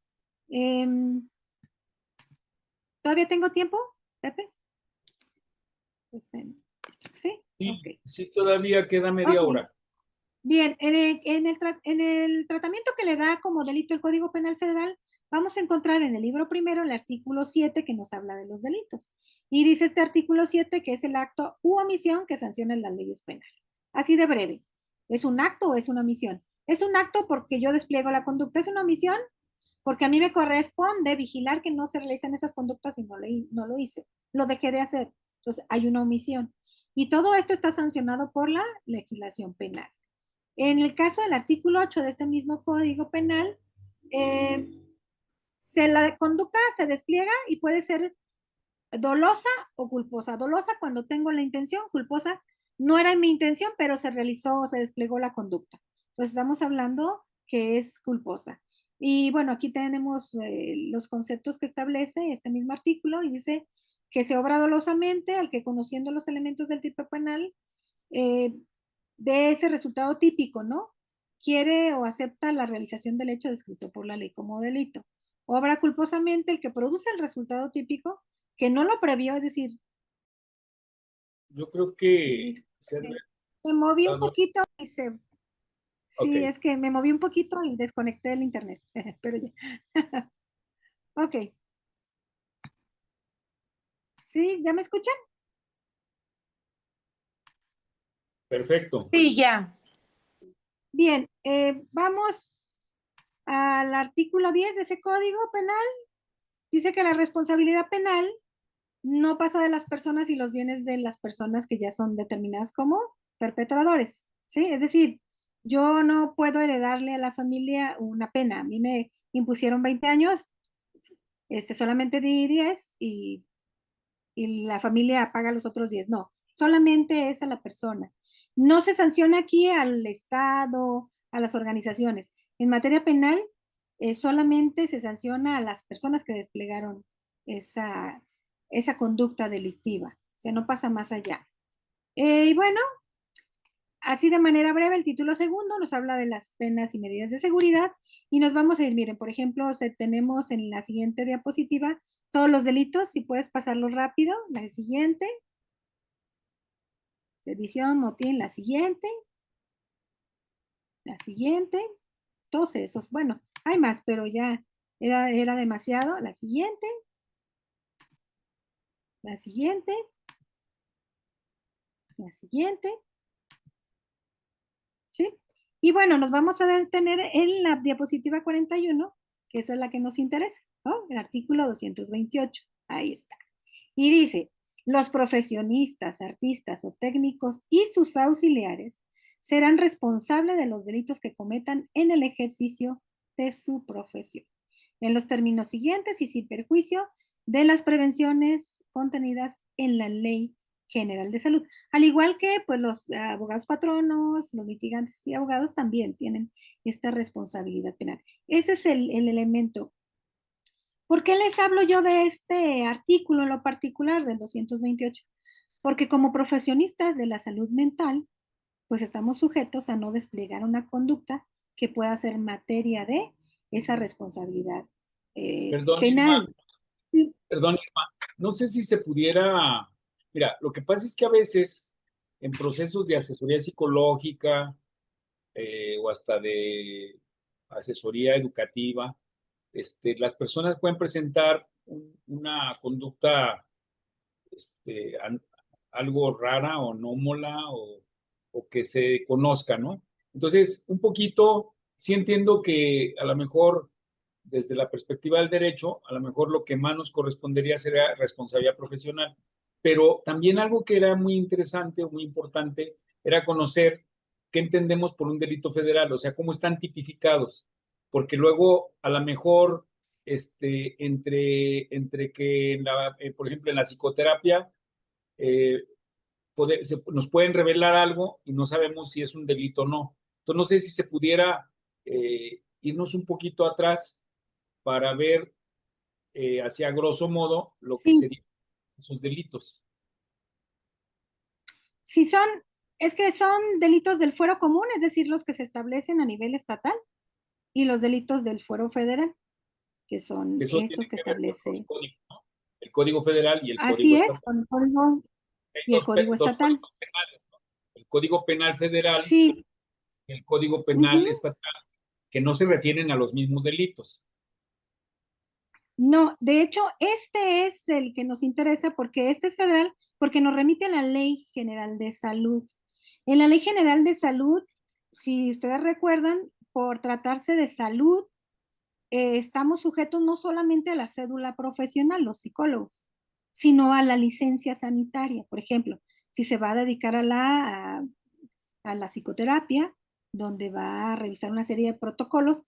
¿Todavía tengo tiempo, Pepe? ¿Sí? Sí, Ok. sí, todavía queda media Ok. hora. Bien, en el tratamiento que le da como delito el Código Penal Federal, vamos a encontrar en el libro primero el artículo 7 que nos habla de los delitos. Y dice este artículo 7 que es el acto u omisión que sanciona las leyes penales. Así de breve. ¿Es un acto o es una omisión? Es un acto porque yo despliego la conducta. ¿Es una omisión? Porque a mí me corresponde vigilar que no se realicen esas conductas y no lo hice. Lo dejé de hacer. Entonces hay una omisión. Y todo esto está sancionado por la legislación penal. En el caso del artículo 8 de este mismo Código Penal, eh, la conducta se despliega y puede ser dolosa o culposa. Dolosa cuando tengo la intención, culposa no era mi intención, pero se realizó, se desplegó la conducta. Entonces estamos hablando que es culposa. Y bueno, aquí tenemos los conceptos que establece este mismo artículo y dice que se obra dolosamente al que conociendo los elementos del tipo penal eh, de ese resultado típico, ¿no? Quiere o acepta la realización del hecho descrito por la ley como delito. Obra culposamente el que produce el resultado típico que no lo previó, es decir, Yo creo que se ha disculpe, me moví un dado. poquito Ok, sí, es que me moví un poquito y desconecté el internet, pero ya. Ok, ¿sí? ¿Ya me escuchan? perfecto. Sí, ya. Bien, vamos al artículo 10 de ese código penal. Dice que la responsabilidad penal no pasa de las personas y los bienes de las personas que ya son determinadas como perpetradores, ¿sí? Es decir, yo no puedo heredarle a la familia una pena. A mí me impusieron 20 años, solamente di 10 y la familia paga los otros 10. No, solamente es a la persona. No se sanciona aquí al Estado, a las organizaciones. En materia penal, solamente se sanciona a las personas que desplegaron esa, esa conducta delictiva. O sea, no pasa más allá. Y bueno, así de manera breve, el título segundo nos habla de las penas y medidas de seguridad y nos vamos a ir, miren, por ejemplo, tenemos en la siguiente diapositiva todos los delitos, si puedes pasarlo rápido, la siguiente, sedición, motín, la siguiente, todos esos, bueno, hay más, pero ya era demasiado, la siguiente, la siguiente, ¿sí? Y bueno, nos vamos a detener en la diapositiva 41, que esa es la que nos interesa, ¿no? El artículo 228, ahí está. Y dice, los profesionistas, artistas o técnicos y sus auxiliares serán responsables de los delitos que cometan en el ejercicio de su profesión, en los términos siguientes y sin perjuicio de las prevenciones contenidas en la Ley General de Salud. Al igual que pues, los abogados patronos, los litigantes y abogados también tienen esta responsabilidad penal. Ese es el elemento. ¿Por qué les hablo yo de este artículo en lo particular del 228? Porque como profesionistas de la salud mental, pues estamos sujetos a no desplegar una conducta que pueda ser materia de esa responsabilidad Perdón, Irma, penal. Sí, perdón, Irma. No sé si se pudiera. Mira, lo que pasa es que a veces en procesos de asesoría psicológica o hasta de asesoría educativa, las personas pueden presentar una conducta este, algo rara o anómala o que se conozca, ¿no? Entonces, un poquito, sí entiendo que a lo mejor desde la perspectiva del derecho, a lo mejor lo que más nos correspondería sería responsabilidad profesional, pero también algo que era muy interesante o muy importante era conocer qué entendemos por un delito federal, o sea, cómo están tipificados, porque luego a lo mejor entre que, por ejemplo, en la psicoterapia, eh, nos pueden revelar algo y no sabemos si es un delito o no. Entonces, no sé si se pudiera irnos un poquito atrás para ver hacia grosso modo lo que sí, serían esos delitos. sí son, es que son delitos del fuero común, es decir, los que se establecen a nivel estatal, y los delitos del fuero federal, que son Eso tiene estos que que ver con los establece. códigos, ¿no? El Código Federal y el Código Así es, Estatal. con el código Hay y el código dos estatal. códigos penales. Código Penal Federal Sí. y el Código Penal Estatal, que no se refieren a los mismos delitos. No, de hecho, este es el que nos interesa porque este es federal, porque nos remite a la Ley General de Salud. En la Ley General de Salud, si ustedes recuerdan, por tratarse de salud, estamos sujetos no solamente a la cédula profesional, los psicólogos, sino a la licencia sanitaria. Por ejemplo, si se va a dedicar a la psicoterapia, donde va a revisar una serie de protocolos.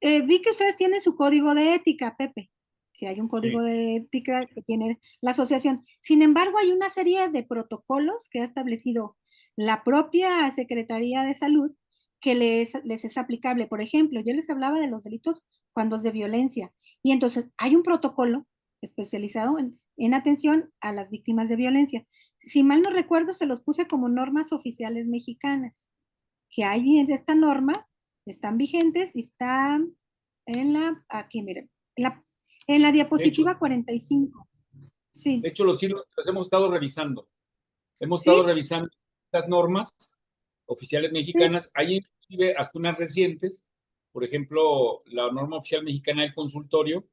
Vi que ustedes tienen su código de ética, Pepe. Si hay un código Sí. de ética que tiene la asociación. Sin embargo, hay una serie de protocolos que ha establecido la propia Secretaría de Salud que les es aplicable. Por ejemplo, yo les hablaba de los delitos cuando es de violencia. Y entonces hay un protocolo especializado en atención a las víctimas de violencia. Si mal no recuerdo, se los puse como normas oficiales mexicanas, que hay en esta norma, están vigentes y están aquí miren, en la De hecho, diapositiva 45. Sí, los hemos estado revisando. Hemos estado sí, revisando las normas oficiales sí, mexicanas. Hay inclusive hasta unas recientes, por ejemplo, la norma oficial mexicana del consultorio,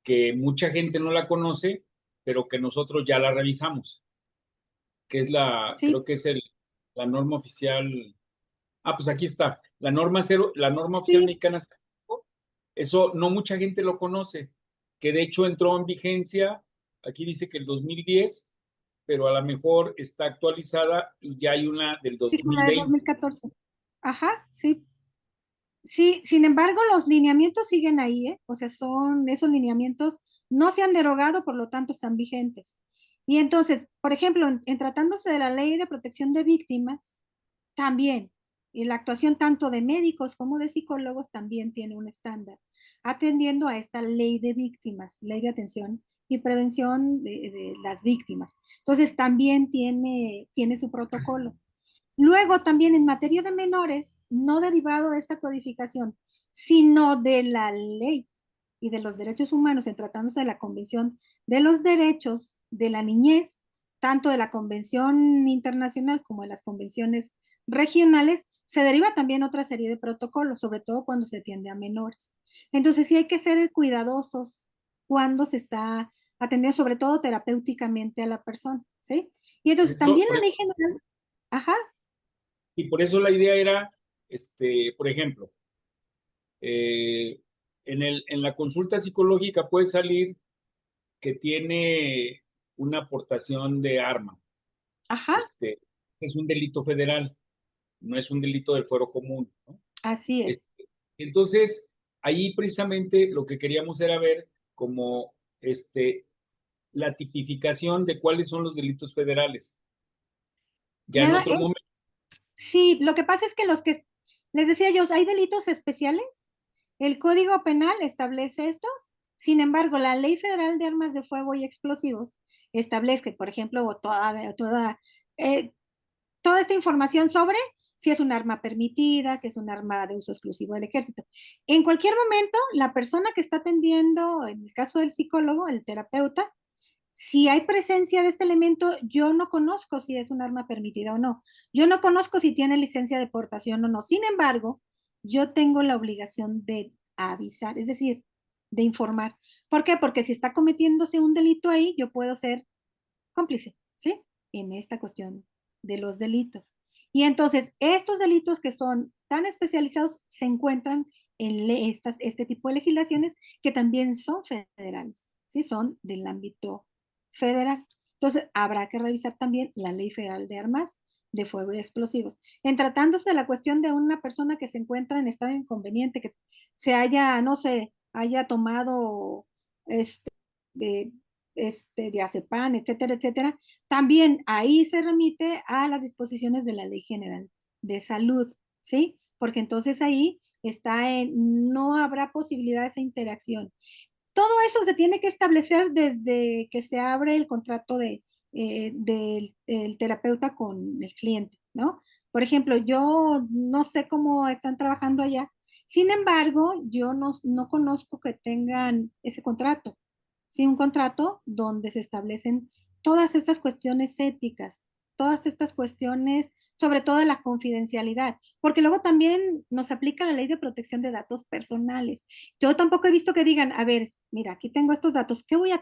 que mucha gente no la conoce, pero que nosotros ya la revisamos, que es sí, creo que es la norma oficial. Ah, pues aquí está, la norma oficial sí, mexicana. Eso no mucha gente lo conoce, que de hecho entró en vigencia, aquí dice que el 2010, pero a lo mejor está actualizada y ya hay una del sí, con la de 2020. 2014. Ajá, sí. Sí, sin embargo, los lineamientos siguen ahí, ¿eh? O sea, esos lineamientos no se han derogado, por lo tanto están vigentes. Y entonces, por ejemplo, en tratándose de la ley de protección de víctimas, también, y la actuación tanto de médicos como de psicólogos también tiene un estándar, atendiendo a esta ley de víctimas, ley de atención y prevención de las víctimas. Entonces, también tiene su protocolo. Luego, también en materia de menores, no derivado de esta codificación, sino de la ley y de los derechos humanos, en tratándose de la Convención de los Derechos de la Niñez, tanto de la Convención Internacional como de las convenciones regionales, se deriva también otra serie de protocolos, sobre todo cuando se atiende a menores. Entonces, sí hay que ser cuidadosos cuando se está atendiendo, sobre todo terapéuticamente a la persona, ¿sí? Y Por entonces eso, también por la eso, ley general, ajá, y por eso la idea era, por ejemplo, en la consulta psicológica puede salir que tiene una aportación de arma. ajá, Es un delito federal, no es un delito del fuero común, ¿no? así es. Entonces, ahí precisamente lo que queríamos era ver como la tipificación de cuáles son los delitos federales. Ya en Nada, otro momento, sí, lo que pasa es que les decía yo, hay delitos especiales, el Código Penal establece estos, sin embargo, la Ley Federal de Armas de Fuego y Explosivos establece, por ejemplo, eh, toda esta información sobre si es un arma permitida, si es un arma de uso exclusivo del ejército. En cualquier momento, la persona que está atendiendo, en el caso del psicólogo, el terapeuta, si hay presencia de este elemento, yo no conozco si es un arma permitida o no. Yo no conozco si tiene licencia de portación o no. Sin embargo, yo tengo la obligación de avisar, es decir, de informar. ¿Por qué? Porque si está cometiéndose un delito ahí, yo puedo ser cómplice, ¿sí? En esta cuestión de los delitos. Y entonces, estos delitos que son tan especializados se encuentran en este tipo de legislaciones que también son federales, ¿sí? Son del ámbito federal. Entonces, habrá que revisar también la Ley Federal de Armas de Fuego y Explosivos. En tratándose de la cuestión de una persona que se encuentra en estado inconveniente, que se haya, no sé, haya tomado este, de, diazepam, etcétera, etcétera, también ahí se remite a las disposiciones de la Ley General de Salud, ¿sí? Porque entonces ahí no habrá posibilidad de esa interacción. Todo eso se tiene que establecer desde que se abre el contrato del el terapeuta con el cliente, ¿no? Por ejemplo, yo no sé cómo están trabajando allá. Sin embargo, yo no conozco que tengan ese contrato. Sí, un contrato donde se establecen todas esas cuestiones éticas, todas estas cuestiones, sobre todo la confidencialidad, porque luego también nos aplica la ley de protección de datos personales. Yo tampoco he visto que digan, a ver, mira, aquí tengo estos datos, ¿qué voy a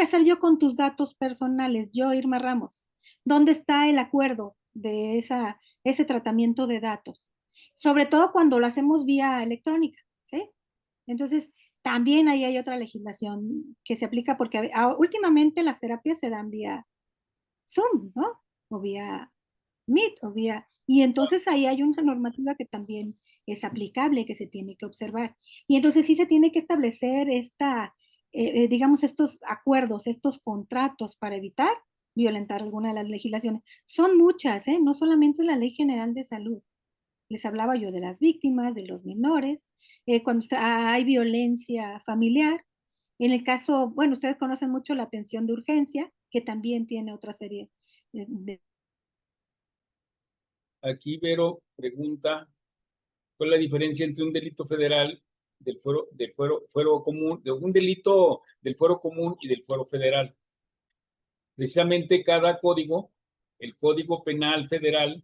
hacer yo con tus datos personales? Yo, Irma Ramos, ¿dónde está el acuerdo de ese tratamiento de datos? Sobre todo cuando lo hacemos vía electrónica, ¿sí? Entonces, también ahí hay otra legislación que se aplica porque últimamente las terapias se dan vía Zoom, ¿no? O vía Meet, y entonces ahí hay una normativa que también es aplicable, que se tiene que observar. Y entonces sí se tiene que establecer digamos, estos acuerdos, estos contratos para evitar violentar alguna de las legislaciones. Son muchas, ¿eh? No solamente la Ley General de Salud. Les hablaba yo de las víctimas, de los menores, cuando hay violencia familiar. En el caso, bueno, ustedes conocen mucho la atención de urgencia, que también tiene otra serie de. Aquí Vero pregunta, ¿cuál es la diferencia entre un delito federal fuero común, de un delito del fuero común y del fuero federal? Precisamente cada código, el Código Penal Federal,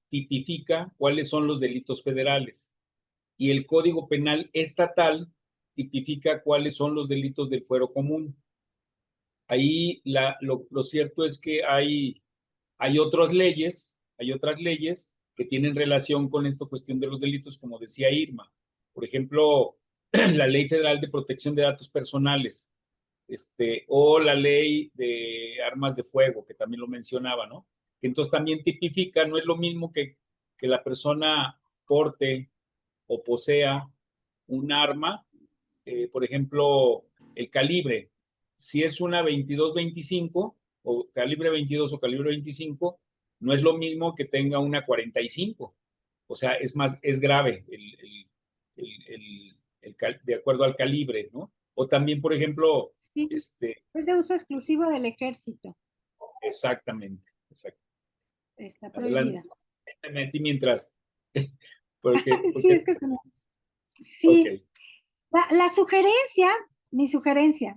tipifica cuáles son los delitos federales y el Código Penal Estatal tipifica cuáles son los delitos del fuero común. Ahí lo cierto es que hay otras leyes que tienen relación con esta cuestión de los delitos, como decía Irma. Por ejemplo, la Ley Federal de Protección de Datos Personales, o la Ley de Armas de Fuego, que también lo mencionaba, ¿no? Que entonces también tipifica, no es lo mismo que la persona porte o posea un arma, por ejemplo, el calibre. Si es una 22-25 o calibre 22 o calibre 25, no es lo mismo que tenga una 45. O sea, es grave de acuerdo al calibre, ¿no? O también, por ejemplo, Sí, es de uso exclusivo del ejército. exactamente. Está Adelante. prohibida. Mientras, porque, Sí, es que se me. ok. Sí, la sugerencia, mi sugerencia,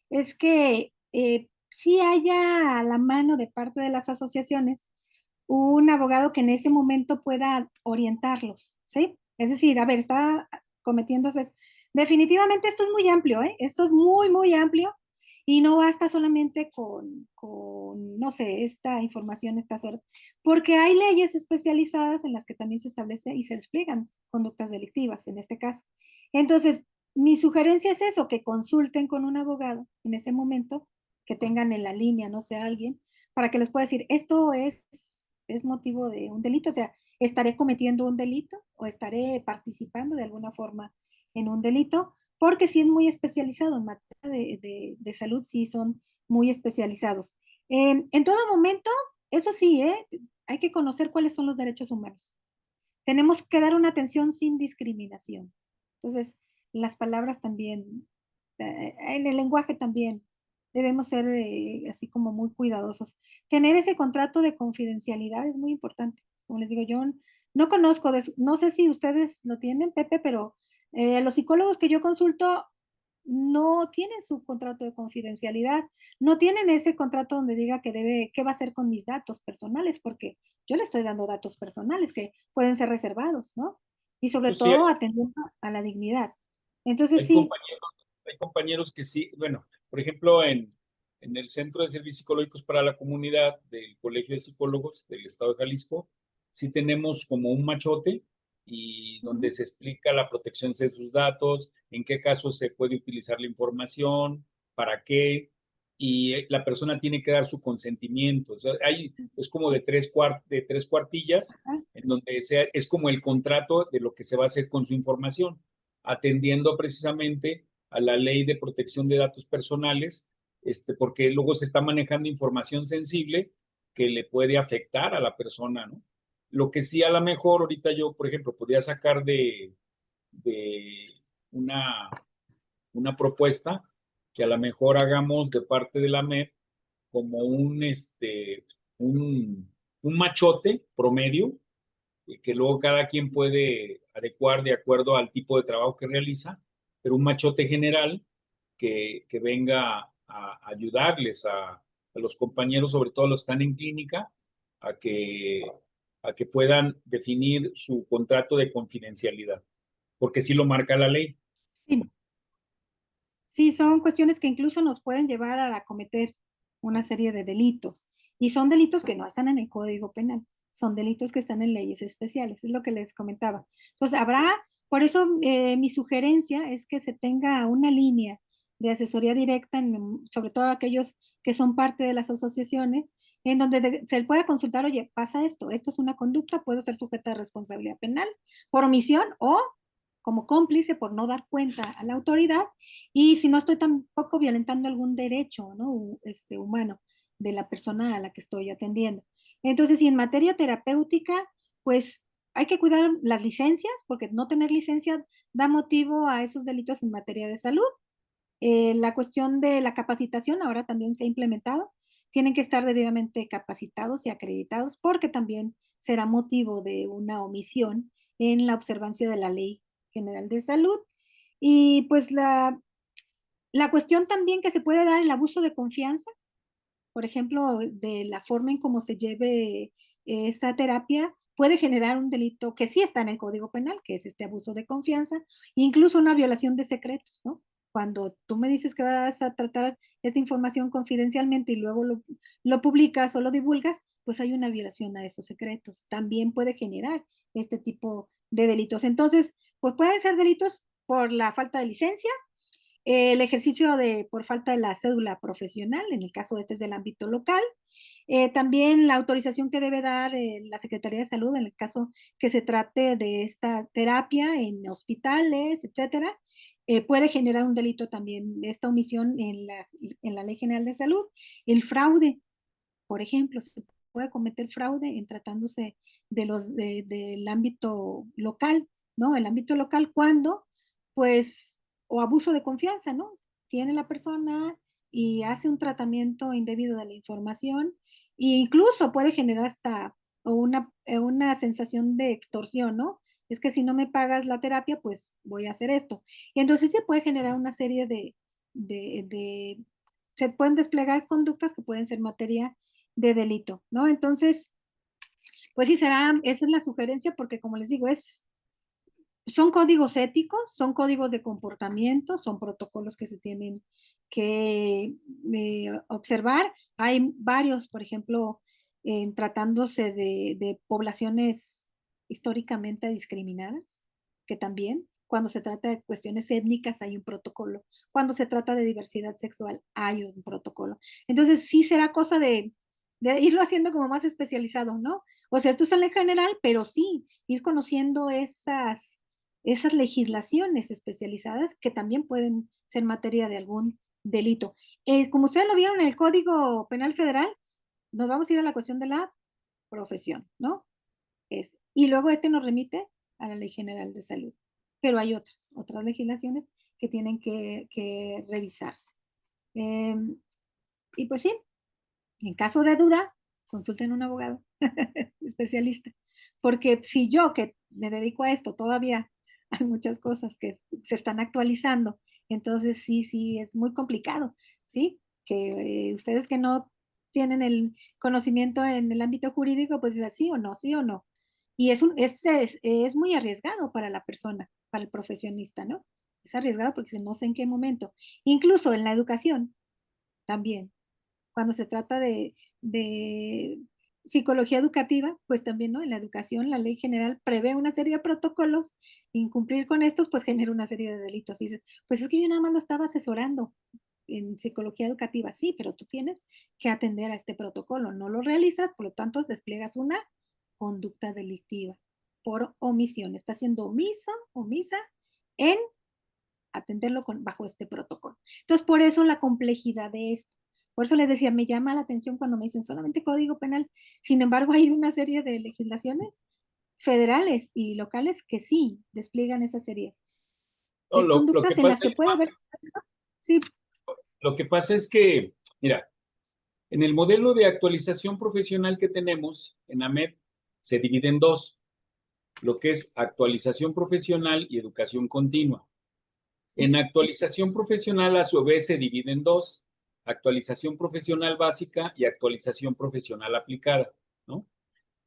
es que sí haya a la mano de parte de las asociaciones un abogado que en ese momento pueda orientarlos, ¿sí? Es decir, a ver, está cometiéndose. Definitivamente esto es muy amplio, ¿eh? Esto es muy, muy amplio y no basta solamente con, no sé, esta información, estas horas, porque hay leyes especializadas en las que también se establece y se despliegan conductas delictivas, en este caso. Entonces, mi sugerencia es eso, que consulten con un abogado en ese momento, que tengan en la línea, no sé, alguien, para que les pueda decir, esto es motivo de un delito, o sea, estaré cometiendo un delito o estaré participando de alguna forma en un delito, porque sí es muy especializado en materia de salud, sí son muy especializados. En todo momento, eso sí, hay que conocer cuáles son los derechos humanos. Tenemos que dar una atención sin discriminación. Entonces, las palabras también, en el lenguaje también, debemos ser así como muy cuidadosos. Tener ese contrato de confidencialidad es muy importante. Como les digo, yo no conozco, no sé si ustedes lo tienen, Pepe, pero los psicólogos que yo consulto no tienen su contrato de confidencialidad, no tienen ese contrato donde diga qué va a hacer con mis datos personales, porque yo le estoy dando datos personales que pueden ser reservados, ¿no? Y sobre Pues sí, todo atendiendo a la dignidad. Entonces, hay sí. compañeros, hay compañeros que sí, bueno, por ejemplo, en el Centro de Servicios Psicológicos para la Comunidad del Colegio de Psicólogos del Estado de Jalisco, sí tenemos como un machote y donde Ujú. se explica la protección de sus datos, en qué casos se puede utilizar la información, para qué, y la persona tiene que dar su consentimiento. O sea, es como de tres cuartillas, Ajá. en donde es como el contrato de lo que se va a hacer con su información, atendiendo precisamente a la ley de protección de datos personales, porque luego se está manejando información sensible que le puede afectar a la persona, ¿no? Lo que sí a lo mejor ahorita yo, por ejemplo, podría sacar de una, una propuesta que a lo mejor hagamos de parte de la MEP como un, un machote promedio que luego cada quien puede adecuar de acuerdo al tipo de trabajo que realiza, pero un machote general que venga a ayudarles a los compañeros, sobre todo los que están en clínica, a que, a que puedan definir su contrato de confidencialidad, porque sí lo marca la ley. Sí, sí, son cuestiones que incluso nos pueden llevar a cometer una serie de delitos. Y son delitos que no están en el Código Penal, son delitos que están en leyes especiales, es lo que les comentaba. Entonces, por eso mi sugerencia es que se tenga una línea de asesoría directa, sobre todo aquellos que son parte de las asociaciones, en donde se le pueda consultar, oye, pasa esto es una conducta, puedo ser sujeta de responsabilidad penal por omisión o como cómplice por no dar cuenta a la autoridad, y si no estoy tampoco violentando algún derecho, ¿no? Humano de la persona a la que estoy atendiendo. Entonces, y en materia terapéutica, pues hay que cuidar las licencias, porque no tener licencia da motivo a esos delitos en materia de salud. La cuestión de la capacitación ahora también se ha implementado. Tienen que estar debidamente capacitados y acreditados porque también será motivo de una omisión en la observancia de la Ley General de Salud. Y pues la cuestión también que se puede dar el abuso de confianza, por ejemplo, de la forma en cómo se lleve esta terapia, puede generar un delito que sí está en el Código Penal, que es este abuso de confianza, incluso una violación de secretos, ¿no? Cuando tú me dices que vas a tratar esta información confidencialmente y luego lo publicas o lo divulgas, pues hay una violación a esos secretos. También puede generar este tipo de delitos. Entonces, pues pueden ser delitos por la falta de licencia, el ejercicio por falta de la cédula profesional, en el caso este es del ámbito local. También la autorización que debe dar la Secretaría de Salud en el caso que se trate de esta terapia en hospitales, etcétera, puede generar un delito también, esta omisión en la Ley General de Salud. El fraude, por ejemplo, se puede cometer fraude en tratándose del ámbito local, ¿no? El ámbito local cuando, pues, o abuso de confianza, ¿no? Tiene la persona y hace un tratamiento indebido de la información e incluso puede generar hasta una sensación de extorsión, ¿no? Es que si no me pagas la terapia, pues voy a hacer esto. Y entonces se puede generar una serie se pueden desplegar conductas que pueden ser materia de delito, ¿no? Entonces, pues sí, esa es la sugerencia, porque como les digo, son códigos éticos, son códigos de comportamiento, son protocolos que se tienen que observar. Hay varios, por ejemplo, tratándose de poblaciones históricamente discriminadas, que también, cuando se trata de cuestiones étnicas, hay un protocolo. Cuando se trata de diversidad sexual, hay un protocolo. Entonces, sí será cosa de irlo haciendo como más especializado, ¿no? O sea, esto es en general, pero sí, ir conociendo esas legislaciones especializadas que también pueden ser materia de algún delito. Como ustedes lo vieron en el Código Penal Federal, nos vamos a ir a la cuestión de la profesión, ¿no? Y luego nos remite a la Ley General de Salud. Pero hay otras legislaciones que tienen que revisarse. Y pues sí, en caso de duda, consulten a un abogado especialista. Porque si yo que me dedico a esto todavía hay muchas cosas que se están actualizando, entonces sí, es muy complicado, ¿sí? Que ustedes que no tienen el conocimiento en el ámbito jurídico, pues es sí o no, sí o no. Y es muy arriesgado para la persona, para el profesionista, ¿no? Es arriesgado porque no sé en qué momento. Incluso en la educación también cuando se trata de psicología educativa, pues también, ¿no? En la educación, la ley general prevé una serie de protocolos, incumplir con estos, pues genera una serie de delitos. Y dices, pues es que yo nada más lo estaba asesorando en psicología educativa, sí, pero tú tienes que atender a este protocolo, no lo realizas, por lo tanto despliegas una conducta delictiva por omisión. Está siendo omisa en atenderlo bajo este protocolo. Entonces, por eso la complejidad de esto. Por eso les decía, me llama la atención cuando me dicen solamente Código Penal. Sin embargo, hay una serie de legislaciones federales y locales que sí despliegan esa serie No, de lo que conductas en las pasa, que puede haber. Sí, lo que pasa es que, mira, en el modelo de actualización profesional que tenemos en AMED se divide en dos, lo que es actualización profesional y educación continua. En actualización profesional, a su vez, se divide en dos. actualización profesional básica y actualización profesional aplicada, ¿no?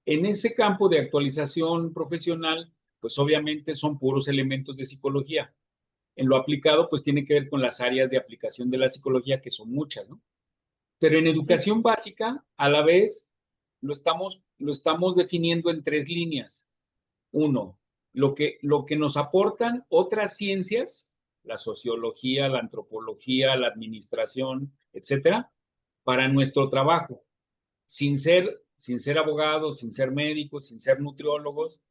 En ese campo de actualización profesional, pues obviamente son puros elementos de psicología. En lo aplicado, pues tiene que ver con las áreas de aplicación de la psicología, que son muchas, ¿no? Pero en Sí, educación básica, a la vez, lo estamos definiendo en tres líneas. Uno, lo que nos aportan otras ciencias, la sociología, la antropología, la administración, etcétera, para nuestro trabajo, sin ser abogados, sin ser médicos, sin ser nutriólogos.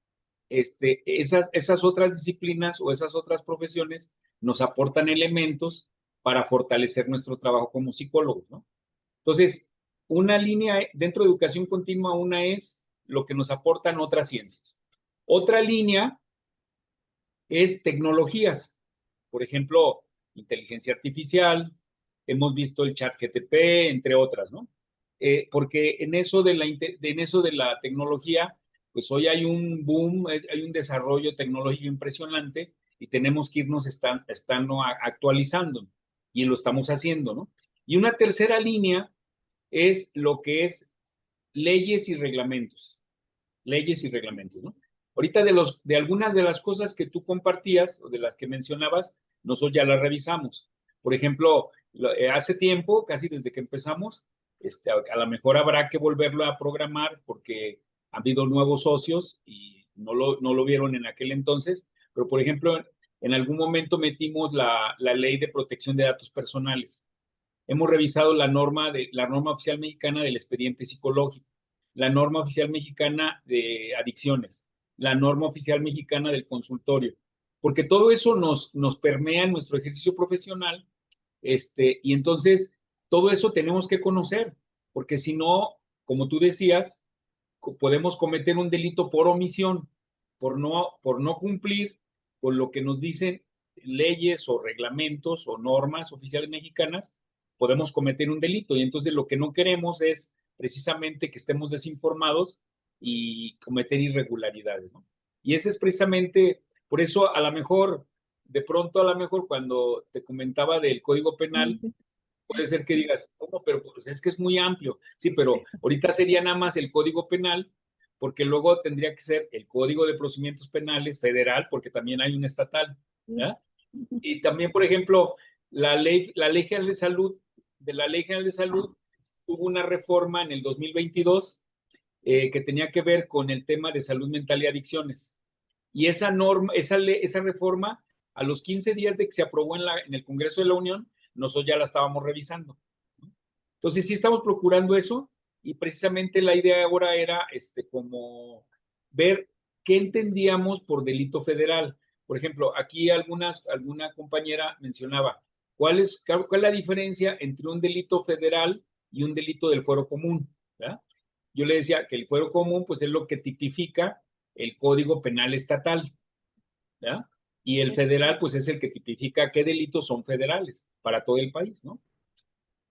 Esas otras disciplinas o esas otras profesiones nos aportan elementos para fortalecer nuestro trabajo como psicólogos, ¿no? Entonces, una línea dentro de educación continua, una es lo que nos aportan otras ciencias. Otra línea es tecnologías. Por ejemplo, inteligencia artificial, hemos visto el chat GTP, entre otras, ¿no? Porque en eso de la tecnología, pues hoy hay un boom, hay un desarrollo tecnológico impresionante y tenemos que irnos estando actualizando y lo estamos haciendo, ¿no? Y una tercera línea es lo que es leyes y reglamentos, ¿no? Ahorita de algunas de las cosas que tú compartías o de las que mencionabas, nosotros ya las revisamos. Por ejemplo, hace tiempo, casi desde que empezamos, a lo mejor habrá que volverlo a programar porque ha habido nuevos socios y no lo vieron en aquel entonces, pero por ejemplo, en algún momento metimos la ley de protección de datos personales. Hemos revisado la norma oficial mexicana del expediente psicológico, la norma oficial mexicana de adicciones, la norma oficial mexicana del consultorio, porque todo eso nos permea en nuestro ejercicio profesional, y entonces todo eso tenemos que conocer, porque si no, como tú decías, podemos cometer un delito por omisión, por no cumplir con lo que nos dicen leyes o reglamentos o normas oficiales mexicanas, podemos cometer un delito. Y entonces lo que no queremos es precisamente que estemos desinformados y cometer irregularidades, ¿no? Y ese es precisamente, por eso a lo mejor, de pronto a lo mejor cuando te comentaba del Código Penal, sí, puede ser que digas, ¿cómo? Pero pues es que es muy amplio. Sí, pero sí. ahorita sería nada más el Código Penal, porque luego tendría que ser el Código de Procedimientos Penales federal, porque también hay un estatal, Sí. ¿ya? Y también, por ejemplo, la Ley General de Salud, de la Ley General de Salud, hubo una reforma en el 2022 que tenía que ver con el tema de salud mental y adicciones. Y esa norma, esa reforma, a los 15 días de que se aprobó en el Congreso de la Unión, nosotros ya la estábamos revisando. Entonces, sí estamos procurando eso y precisamente la idea ahora era como ver qué entendíamos por delito federal. Por ejemplo, aquí alguna compañera mencionaba, ¿cuál es la diferencia entre un delito federal y un delito del fuero común? ¿Verdad? Yo le decía que el fuero común, pues es lo que tipifica el Código Penal estatal, ¿verdad? Y el federal, pues es el que tipifica qué delitos son federales para todo el país, ¿no?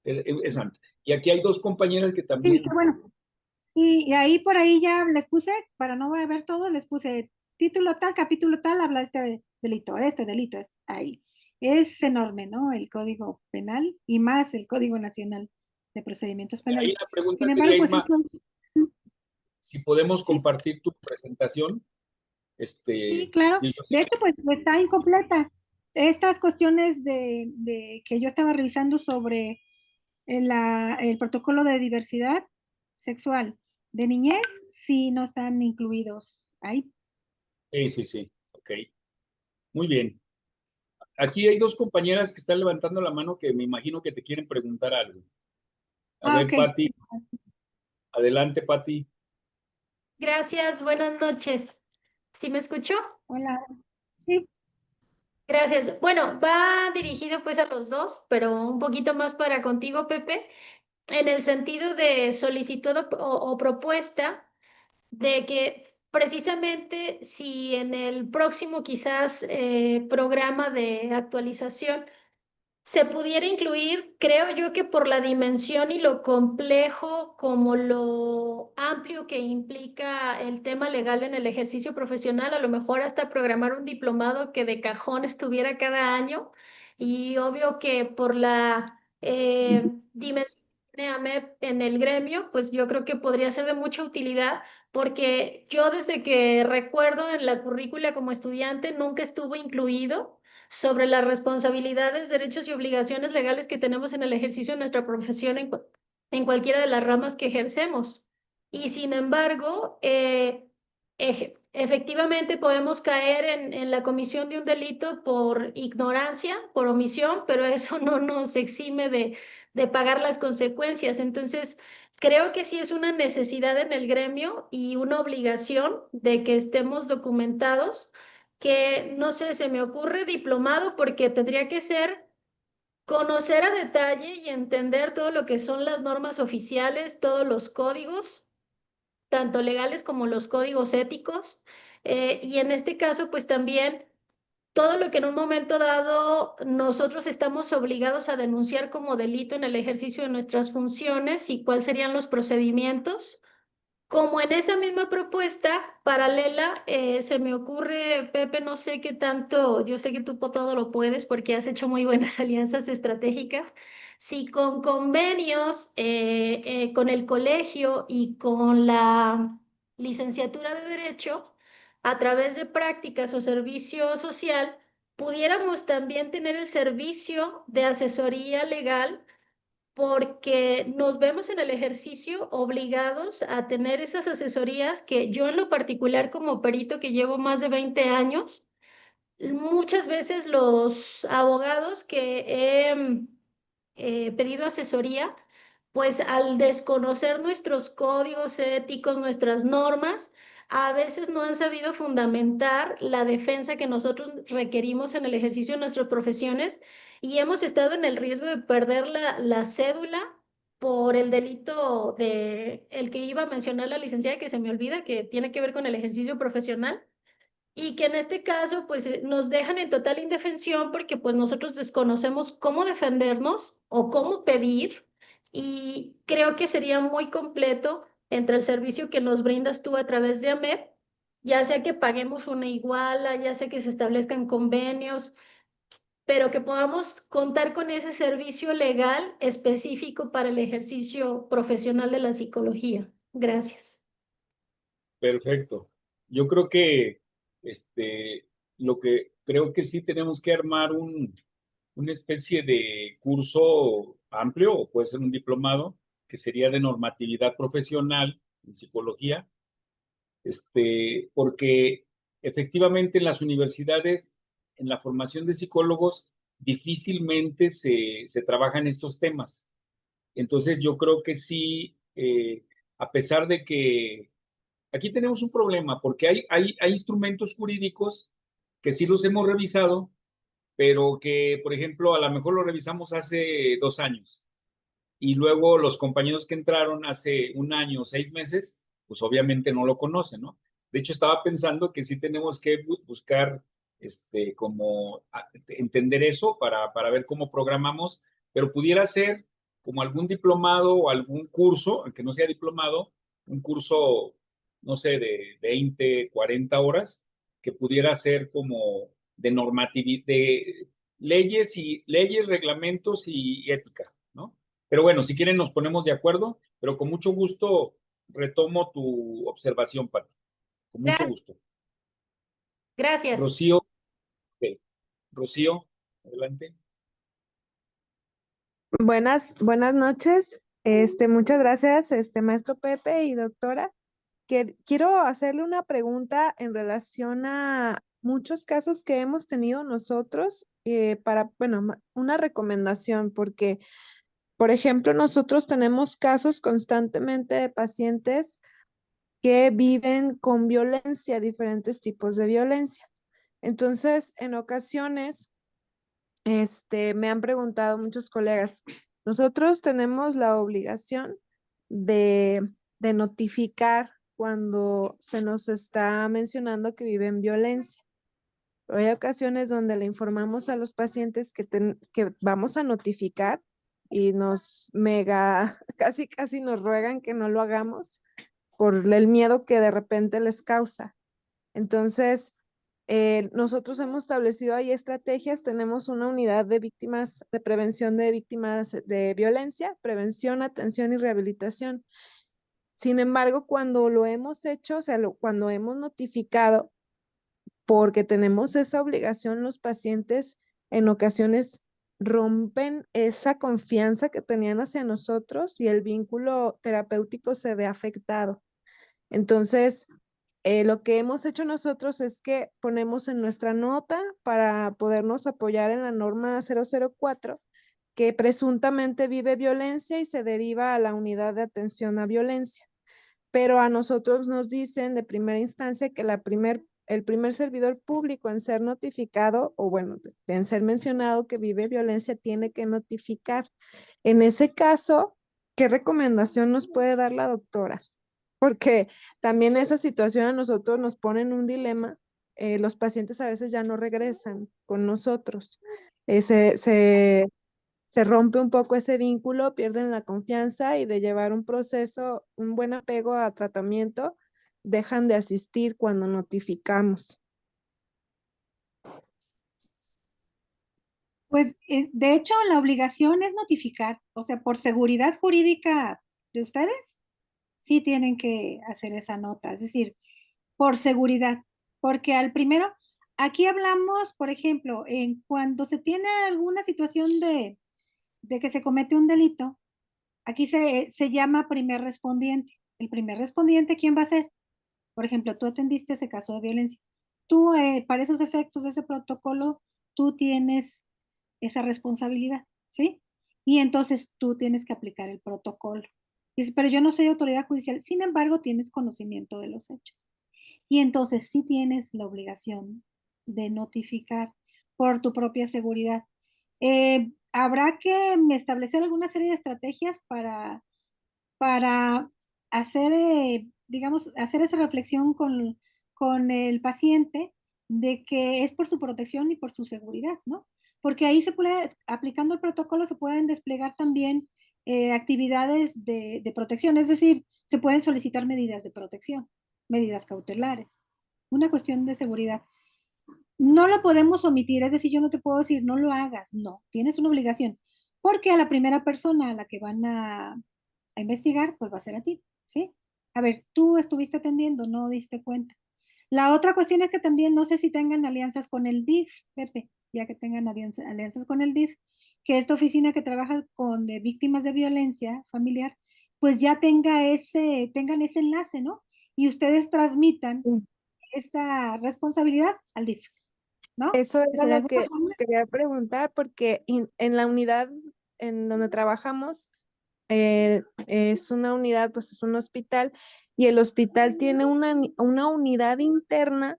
Es antes. Y aquí hay dos compañeras que Sí, qué también, bueno. Sí, y ahí por ahí ya les puse, para no ver todo, les puse título tal, capítulo tal, habla de este delito es ahí. Es enorme, ¿no? El Código Penal y más el Código Nacional de Procedimientos ahí Penales. la pregunta Sin sería, embargo, pues Isma, eso es, si podemos sí, compartir tu presentación, sí, claro. yo sé De que hecho, pues está incompleta. Estas cuestiones de que yo estaba revisando sobre el protocolo de diversidad sexual de niñez, sí no están incluidos ahí. sí, sí, sí, ok, muy bien. Aquí hay dos compañeras que están levantando la mano que me imagino que te quieren preguntar algo. A Ah, ver, ok. Pati, Sí. adelante, Pati. Gracias, buenas noches. ¿Sí me escuchó? Hola. Sí, Gracias. Bueno, va dirigido pues a los dos, pero un poquito más para contigo, Pepe, en el sentido de solicitud o propuesta de que precisamente si en el próximo quizás programa de actualización se pudiera incluir, creo yo que por la dimensión y lo complejo como lo amplio que implica el tema legal en el ejercicio profesional, a lo mejor hasta programar un diplomado que de cajón estuviera cada año y obvio que por la dimensión de AMEP en el gremio, pues yo creo que podría ser de mucha utilidad, porque yo desde que recuerdo en la currícula como estudiante nunca estuvo incluido sobre las responsabilidades, derechos y obligaciones legales que tenemos en el ejercicio de nuestra profesión en cualquiera de las ramas que ejercemos. Y sin embargo, efectivamente podemos caer en la comisión de un delito por ignorancia, por omisión, pero eso no nos exime de pagar las consecuencias. Entonces, creo que sí es una necesidad en el gremio y una obligación de que estemos documentados, que no sé, se me ocurre diplomado porque tendría que ser conocer a detalle y entender todo lo que son las normas oficiales, todos los códigos, tanto legales como los códigos éticos. Y en este caso, pues también todo lo que en un momento dado nosotros estamos obligados a denunciar como delito en el ejercicio de nuestras funciones y cuáles serían los procedimientos. Como en esa misma propuesta paralela, se me ocurre, Pepe, no sé qué tanto, yo sé que tú todo lo puedes porque has hecho muy buenas alianzas estratégicas, si con convenios con el colegio y con la licenciatura de Derecho, a través de prácticas o servicio social, pudiéramos también tener el servicio de asesoría legal porque nos vemos en el ejercicio obligados a tener esas asesorías que yo en lo particular como perito que llevo más de 20 años, muchas veces los abogados que he pedido asesoría, pues al desconocer nuestros códigos éticos, nuestras normas, a veces no han sabido fundamentar la defensa que nosotros requerimos en el ejercicio de nuestras profesiones y hemos estado en el riesgo de perder la cédula por el delito de el que iba a mencionar la licenciada, que se me olvida, que tiene que ver con el ejercicio profesional y que en este caso pues nos dejan en total indefensión porque pues nosotros desconocemos cómo defendernos o cómo pedir y creo que sería muy completo entre el servicio que nos brindas tú a través de AMEP, ya sea que paguemos una iguala, ya sea que se establezcan convenios, pero que podamos contar con ese servicio legal específico para el ejercicio profesional de la psicología. Gracias. Perfecto. Yo creo que lo que creo que sí tenemos que armar una especie de curso amplio, o puede ser un diplomado, que sería de normatividad profesional en psicología, porque efectivamente en las universidades, en la formación de psicólogos, difícilmente se trabajan estos temas. Entonces yo creo que sí, a pesar de que aquí tenemos un problema, porque hay instrumentos jurídicos que sí los hemos revisado, pero que, por ejemplo, a lo mejor lo revisamos hace 2 años y luego los compañeros que entraron hace un año o 6 meses, pues obviamente no lo conocen, ¿no? De hecho, estaba pensando que sí tenemos que buscar, entender eso para ver cómo programamos, pero pudiera ser como algún diplomado o algún curso, aunque no sea diplomado, un curso, no sé, de 20, 40 horas, que pudiera ser como de normatividad, de leyes, reglamentos y ética, ¿no? Pero bueno, si quieren nos ponemos de acuerdo, pero con mucho gusto retomo tu observación, Pati. Con mucho gusto. Gracias. Rocío, ok. Rocío, adelante. Buenas noches. Muchas gracias, maestro Pepe y doctora. Quiero hacerle una pregunta en relación a muchos casos que hemos tenido nosotros una recomendación, porque, por ejemplo, nosotros tenemos casos constantemente de pacientes que viven con violencia, diferentes tipos de violencia. Entonces, en ocasiones, me han preguntado muchos colegas, nosotros tenemos la obligación de notificar cuando se nos está mencionando que viven violencia. Pero hay ocasiones donde le informamos a los pacientes que vamos a notificar y nos casi nos ruegan que no lo hagamos por el miedo que de repente les causa. Entonces, Nosotros hemos establecido ahí estrategias, tenemos una unidad de víctimas, de prevención de víctimas de violencia, prevención, atención y rehabilitación. Sin embargo, cuando lo hemos hecho, o sea, cuando hemos notificado, porque tenemos esa obligación, los pacientes en ocasiones rompen esa confianza que tenían hacia nosotros y el vínculo terapéutico se ve afectado. Entonces, lo que hemos hecho nosotros es que ponemos en nuestra nota para podernos apoyar en la norma 004 que presuntamente vive violencia y se deriva a la unidad de atención a violencia. Pero a nosotros nos dicen de primera instancia que el primer servidor público en ser notificado, o bueno, en ser mencionado que vive violencia, tiene que notificar. En ese caso, ¿qué recomendación nos puede dar la doctora? Porque también esa situación a nosotros nos pone en un dilema. Los pacientes a veces ya no regresan con nosotros. Se rompe un poco ese vínculo, pierden la confianza y de llevar un proceso, un buen apego a tratamiento, dejan de asistir cuando notificamos. Pues de hecho la obligación es notificar, o sea, por seguridad jurídica de ustedes, sí tienen que hacer esa nota, es decir, por seguridad, porque al primero, aquí hablamos, por ejemplo, en cuando se tiene alguna situación de que se comete un delito, aquí se llama primer respondiente. El primer respondiente, ¿quién va a ser? Por ejemplo, tú atendiste ese caso de violencia. Tú, para esos efectos de ese protocolo, tú tienes esa responsabilidad, ¿sí? Y entonces tú tienes que aplicar el protocolo. Dices, pero yo no soy autoridad judicial, sin embargo, tienes conocimiento de los hechos. Y entonces sí tienes la obligación de notificar por tu propia seguridad. Habrá que establecer alguna serie de estrategias para hacer, digamos, hacer esa reflexión con el paciente de que es por su protección y por su seguridad, ¿no? Porque ahí se puede, aplicando el protocolo, se pueden desplegar también actividades de protección, es decir, se pueden solicitar medidas de protección, medidas cautelares, una cuestión de seguridad. No lo podemos omitir, es decir, yo no te puedo decir, no lo hagas, no, tienes una obligación, porque a la primera persona a la que van a investigar, pues va a ser a ti, ¿sí? A ver, tú estuviste atendiendo, no diste cuenta. La otra cuestión es que también no sé si tengan alianzas con el DIF, Pepe, ya que tengan alianzas con el DIF, que esta oficina que trabaja con víctimas de violencia familiar, pues ya tengan ese enlace, ¿no? Y ustedes transmitan esa responsabilidad al DIF, ¿no? Eso Esa de era lo alguna que forma, quería preguntar, porque en la unidad en donde trabajamos, es una unidad, pues es un hospital, y el hospital tiene una unidad interna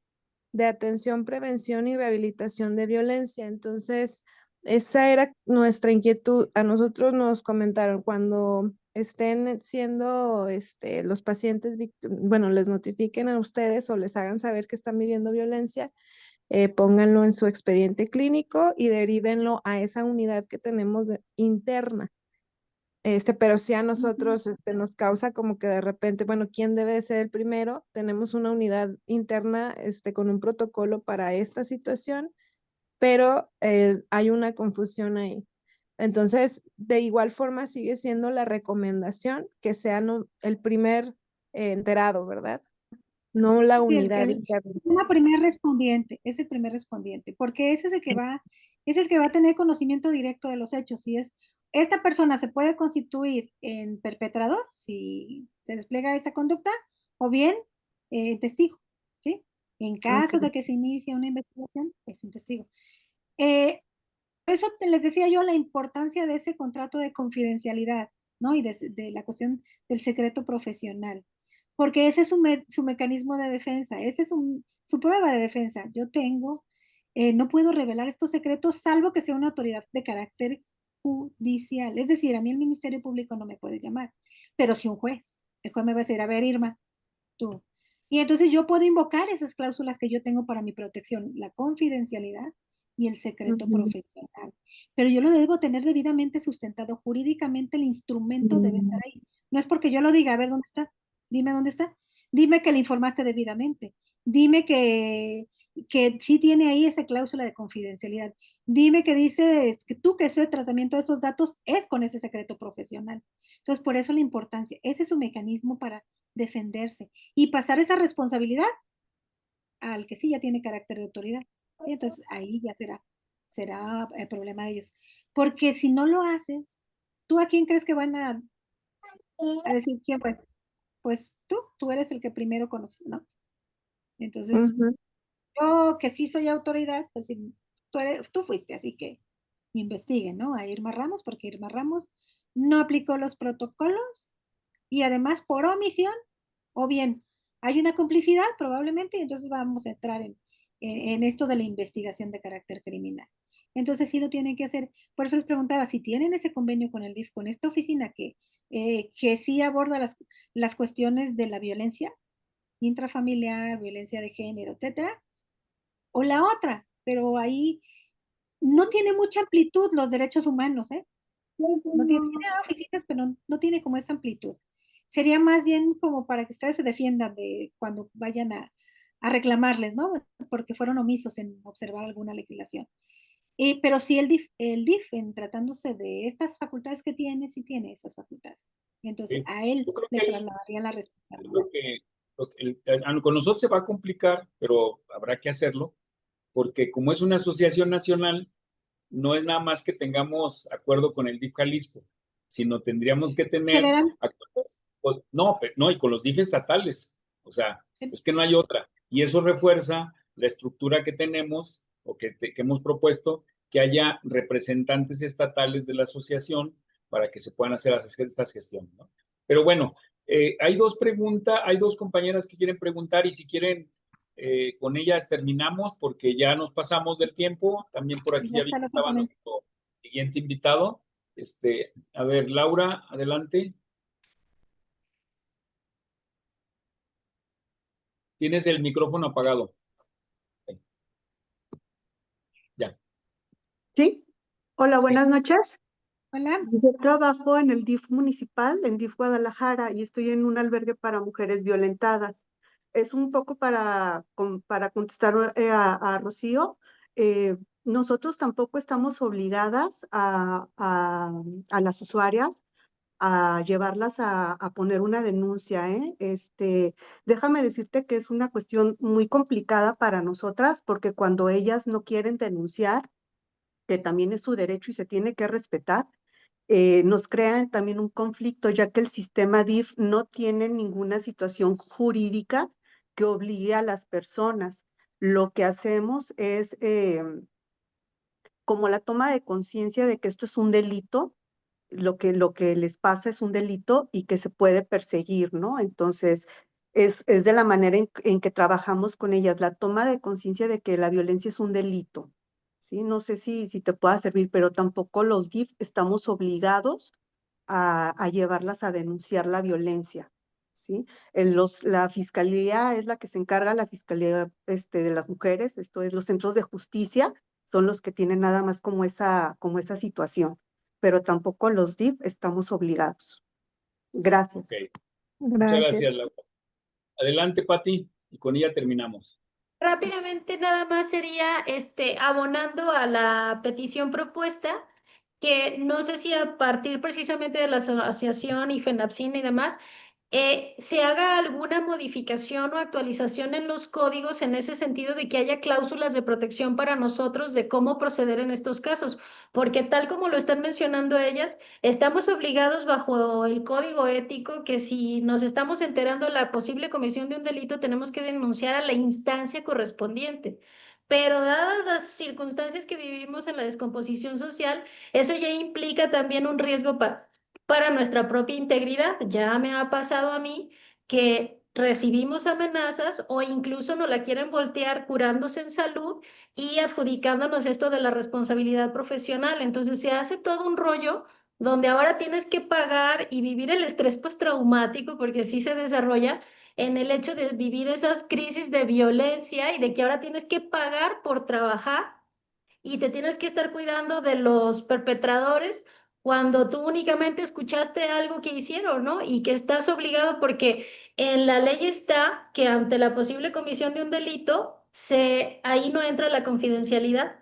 de atención, prevención y rehabilitación de violencia. Entonces, esa era nuestra inquietud. A nosotros nos comentaron cuando estén siendo los pacientes, bueno, les notifiquen a ustedes o les hagan saber que están viviendo violencia, pónganlo en su expediente clínico y derívenlo a esa unidad que tenemos interna. Pero sí a nosotros nos causa como que de repente, bueno, ¿quién debe de ser el primero? Tenemos una unidad interna con un protocolo para esta situación, pero hay una confusión ahí. Entonces, de igual forma sigue siendo la recomendación que sea el primer enterado, ¿verdad? No la sí, unidad interna. una primer respondiente, es el primer respondiente, porque ese es el que va a tener conocimiento directo de los hechos. Y esta persona se puede constituir en perpetrador si se despliega esa conducta, o bien testigo, ¿sí? En caso Okay. de que se inicie una investigación, es un testigo. Por eso les decía yo la importancia de ese contrato de confidencialidad, ¿no? Y de la cuestión del secreto profesional, porque ese es su mecanismo de defensa, ese es su prueba de defensa. No puedo revelar estos secretos salvo que sea una autoridad de carácter judicial. Es decir, a mí el Ministerio Público no me puede llamar, pero si un juez, el juez me va a decir, a ver, Irma, tú. Y entonces yo puedo invocar esas cláusulas que yo tengo para mi protección, la confidencialidad y el secreto profesional. Pero yo lo debo tener debidamente sustentado jurídicamente, el instrumento debe estar ahí. No es porque yo lo diga, a ver, ¿dónde está? Dime dónde está. Dime que le informaste debidamente. Dime que que sí tiene ahí esa cláusula de confidencialidad. Dime que dice que tú que ese tratamiento de esos datos es con ese secreto profesional. Entonces, por eso la importancia, ese es su mecanismo para defenderse y pasar esa responsabilidad al que sí ya tiene carácter de autoridad. ¿Sí? Entonces, ahí ya será el problema de ellos. Porque si no lo haces, ¿tú a quién crees que van a decir quién fue? Pues tú eres el que primero conoció, ¿no? Entonces, Ujú. yo que sí soy autoridad, pues tú fuiste, así que investiguen, ¿no? A Irma Ramos, porque Irma Ramos no aplicó los protocolos y además por omisión, o bien hay una complicidad probablemente, y entonces vamos a entrar en esto de la investigación de carácter criminal. Entonces sí lo tienen que hacer. Por eso les preguntaba si tienen ese convenio con el DIF, con esta oficina que sí aborda las cuestiones de la violencia intrafamiliar, violencia de género, etcétera, o la otra, pero ahí no tiene mucha amplitud los derechos humanos, ¿eh? No tiene oficinas, pero no tiene como esa amplitud. Sería más bien como para que ustedes se defiendan de cuando vayan a reclamarles, ¿no? Porque fueron omisos en observar alguna legislación. Pero sí el DIF, en tratándose de estas facultades que tiene, sí tiene esas facultades. Entonces, Sí. a él Yo creo le que trasladarían la es responsabilidad. con nosotros se va a complicar, pero habrá que hacerlo, porque como es una asociación nacional, no es nada más que tengamos acuerdo con el DIF Jalisco, sino tendríamos que tener Federal, acuerdos, no, y con los DIF estatales, o sea, sí. es que no hay otra. Y eso refuerza la estructura que tenemos o que hemos propuesto, que haya representantes estatales de la asociación para que se puedan hacer estas gestiones, ¿no? Pero bueno, hay dos compañeras que quieren preguntar y si quieren con ellas terminamos porque ya nos pasamos del tiempo. También por aquí Ya ya vi está que el otro estaba comentario. nuestro siguiente invitado. A ver, Laura, adelante. Tienes el micrófono apagado. Ya. Sí, hola, Sí. buenas noches. Hola. Yo trabajo en el DIF municipal, en DIF Guadalajara, y estoy en un albergue para mujeres violentadas. Es un poco para contestar a Rocío. Nosotros tampoco estamos obligadas a las usuarias a llevarlas a poner una denuncia, ¿eh? Déjame decirte que es una cuestión muy complicada para nosotras, porque cuando ellas no quieren denunciar, que también es su derecho y se tiene que respetar, nos crean también un conflicto, ya que el sistema DIF no tiene ninguna situación jurídica que obligue a las personas. Lo que hacemos es como la toma de conciencia de que esto es un delito, lo que les pasa es un delito y que se puede perseguir, ¿no? Entonces, es de la manera en que trabajamos con ellas, la toma de conciencia de que la violencia es un delito, ¿sí? No sé si te pueda servir, pero tampoco los DIF estamos obligados a llevarlas a denunciar la violencia, ¿sí? La fiscalía es la que se encarga, la fiscalía de las mujeres, esto es los centros de justicia, son los que tienen nada más como esa situación, pero tampoco los DIF estamos obligados. Gracias. Ok. Muchas Gracias. gracias, Laura. Adelante, Pati, y con ella terminamos. Rápidamente nada más sería abonando a la petición propuesta, que no sé si a partir precisamente de la asociación y FENAPSIN y demás, se haga alguna modificación o actualización en los códigos en ese sentido de que haya cláusulas de protección para nosotros de cómo proceder en estos casos, porque tal como lo están mencionando ellas, estamos obligados bajo el código ético que si nos estamos enterando de la posible comisión de un delito, tenemos que denunciar a la instancia correspondiente. Pero dadas las circunstancias que vivimos en la descomposición social, eso ya implica también un riesgo para nuestra propia integridad. Ya me ha pasado a mí que recibimos amenazas o incluso nos la quieren voltear curándose en salud y adjudicándonos esto de la responsabilidad profesional. Entonces se hace todo un rollo donde ahora tienes que pagar y vivir el estrés postraumático, porque así se desarrolla en el hecho de vivir esas crisis de violencia y de que ahora tienes que pagar por trabajar y te tienes que estar cuidando de los perpetradores cuando tú únicamente escuchaste algo que hicieron, ¿no? Y que estás obligado porque en la ley está que ante la posible comisión de un delito, ahí no entra la confidencialidad.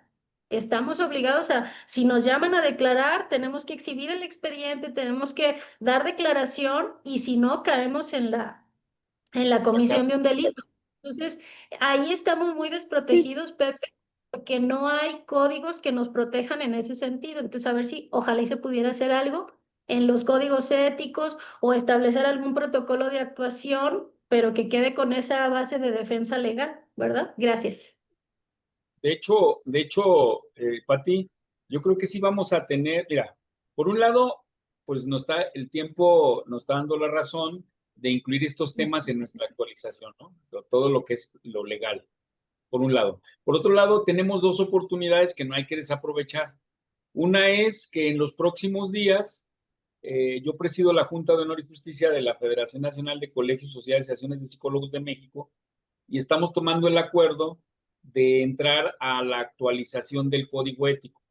Estamos obligados si nos llaman a declarar, tenemos que exhibir el expediente, tenemos que dar declaración y si no, caemos en la comisión de un delito. Entonces, ahí estamos muy desprotegidos, Pepe, porque no hay códigos que nos protejan en ese sentido. Entonces, a ver si ojalá y se pudiera hacer algo en los códigos éticos o establecer algún protocolo de actuación, pero que quede con esa base de defensa legal, ¿verdad? Gracias. De hecho, Pati, yo creo que sí vamos a tener, mira, por un lado, pues el tiempo nos está dando la razón de incluir estos temas en nuestra actualización, ¿no? Todo lo que es lo legal, por un lado. Por otro lado, tenemos dos oportunidades que no hay que desaprovechar. Una es que en los próximos días, yo presido la Junta de Honor y Justicia de la Federación Nacional de Colegios, Sociedades y Asociaciones de Psicólogos de México, y estamos tomando el acuerdo de entrar a la actualización del código ético.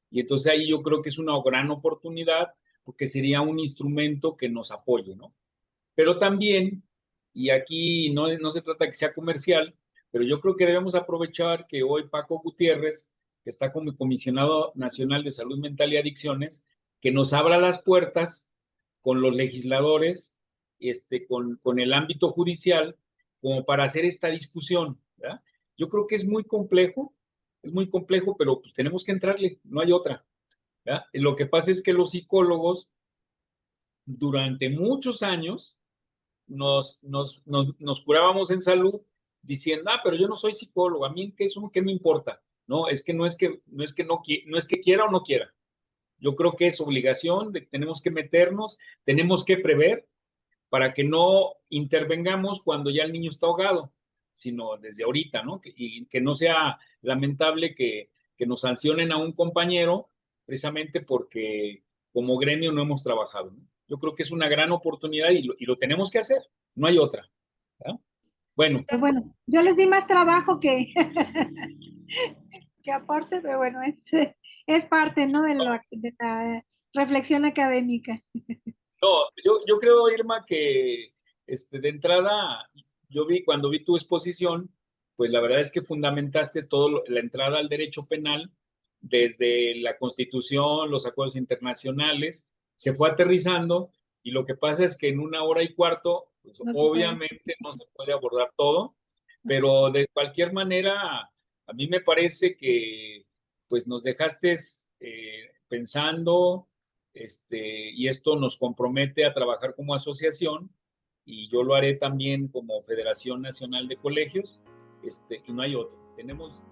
Y entonces ahí yo creo que es una gran oportunidad porque sería un instrumento que nos apoye, ¿no? Pero también, y aquí no se trata que sea comercial, pero yo creo que debemos aprovechar que hoy Paco Gutiérrez, que está como comisionado nacional de salud mental y adicciones, que nos abra las puertas con los legisladores, con el ámbito judicial, como para hacer esta discusión, ¿verdad? Yo creo que es muy complejo, pero pues tenemos que entrarle, no hay otra, ¿verdad? Lo que pasa es que los psicólogos, durante muchos años, nos curábamos en salud diciendo, pero yo no soy psicólogo, a mí ¿qué me importa? No, es que no es que quiera o no quiera. Yo creo que es obligación, tenemos que meternos, tenemos que prever para que no intervengamos cuando ya el niño está ahogado, sino desde ahorita, ¿no? Y que no sea lamentable que nos sancionen a un compañero precisamente porque como gremio no hemos trabajado, ¿no? Yo creo que es una gran oportunidad y lo tenemos que hacer, no hay otra, ¿verdad? Bueno. Pero bueno, yo les di más trabajo que, que aporte, pero bueno, es parte, ¿no? De la reflexión académica. No, yo creo, Irma, que de entrada, cuando vi tu exposición, pues la verdad es que fundamentaste la entrada al derecho penal desde la Constitución, los acuerdos internacionales, se fue aterrizando y lo que pasa es que en 1 hora y cuarto, pues obviamente no se puede abordar todo, pero de cualquier manera, a mí me parece que pues nos dejaste pensando, y esto nos compromete a trabajar como asociación y yo lo haré también como Federación Nacional de Colegios, y no hay otro. Tenemos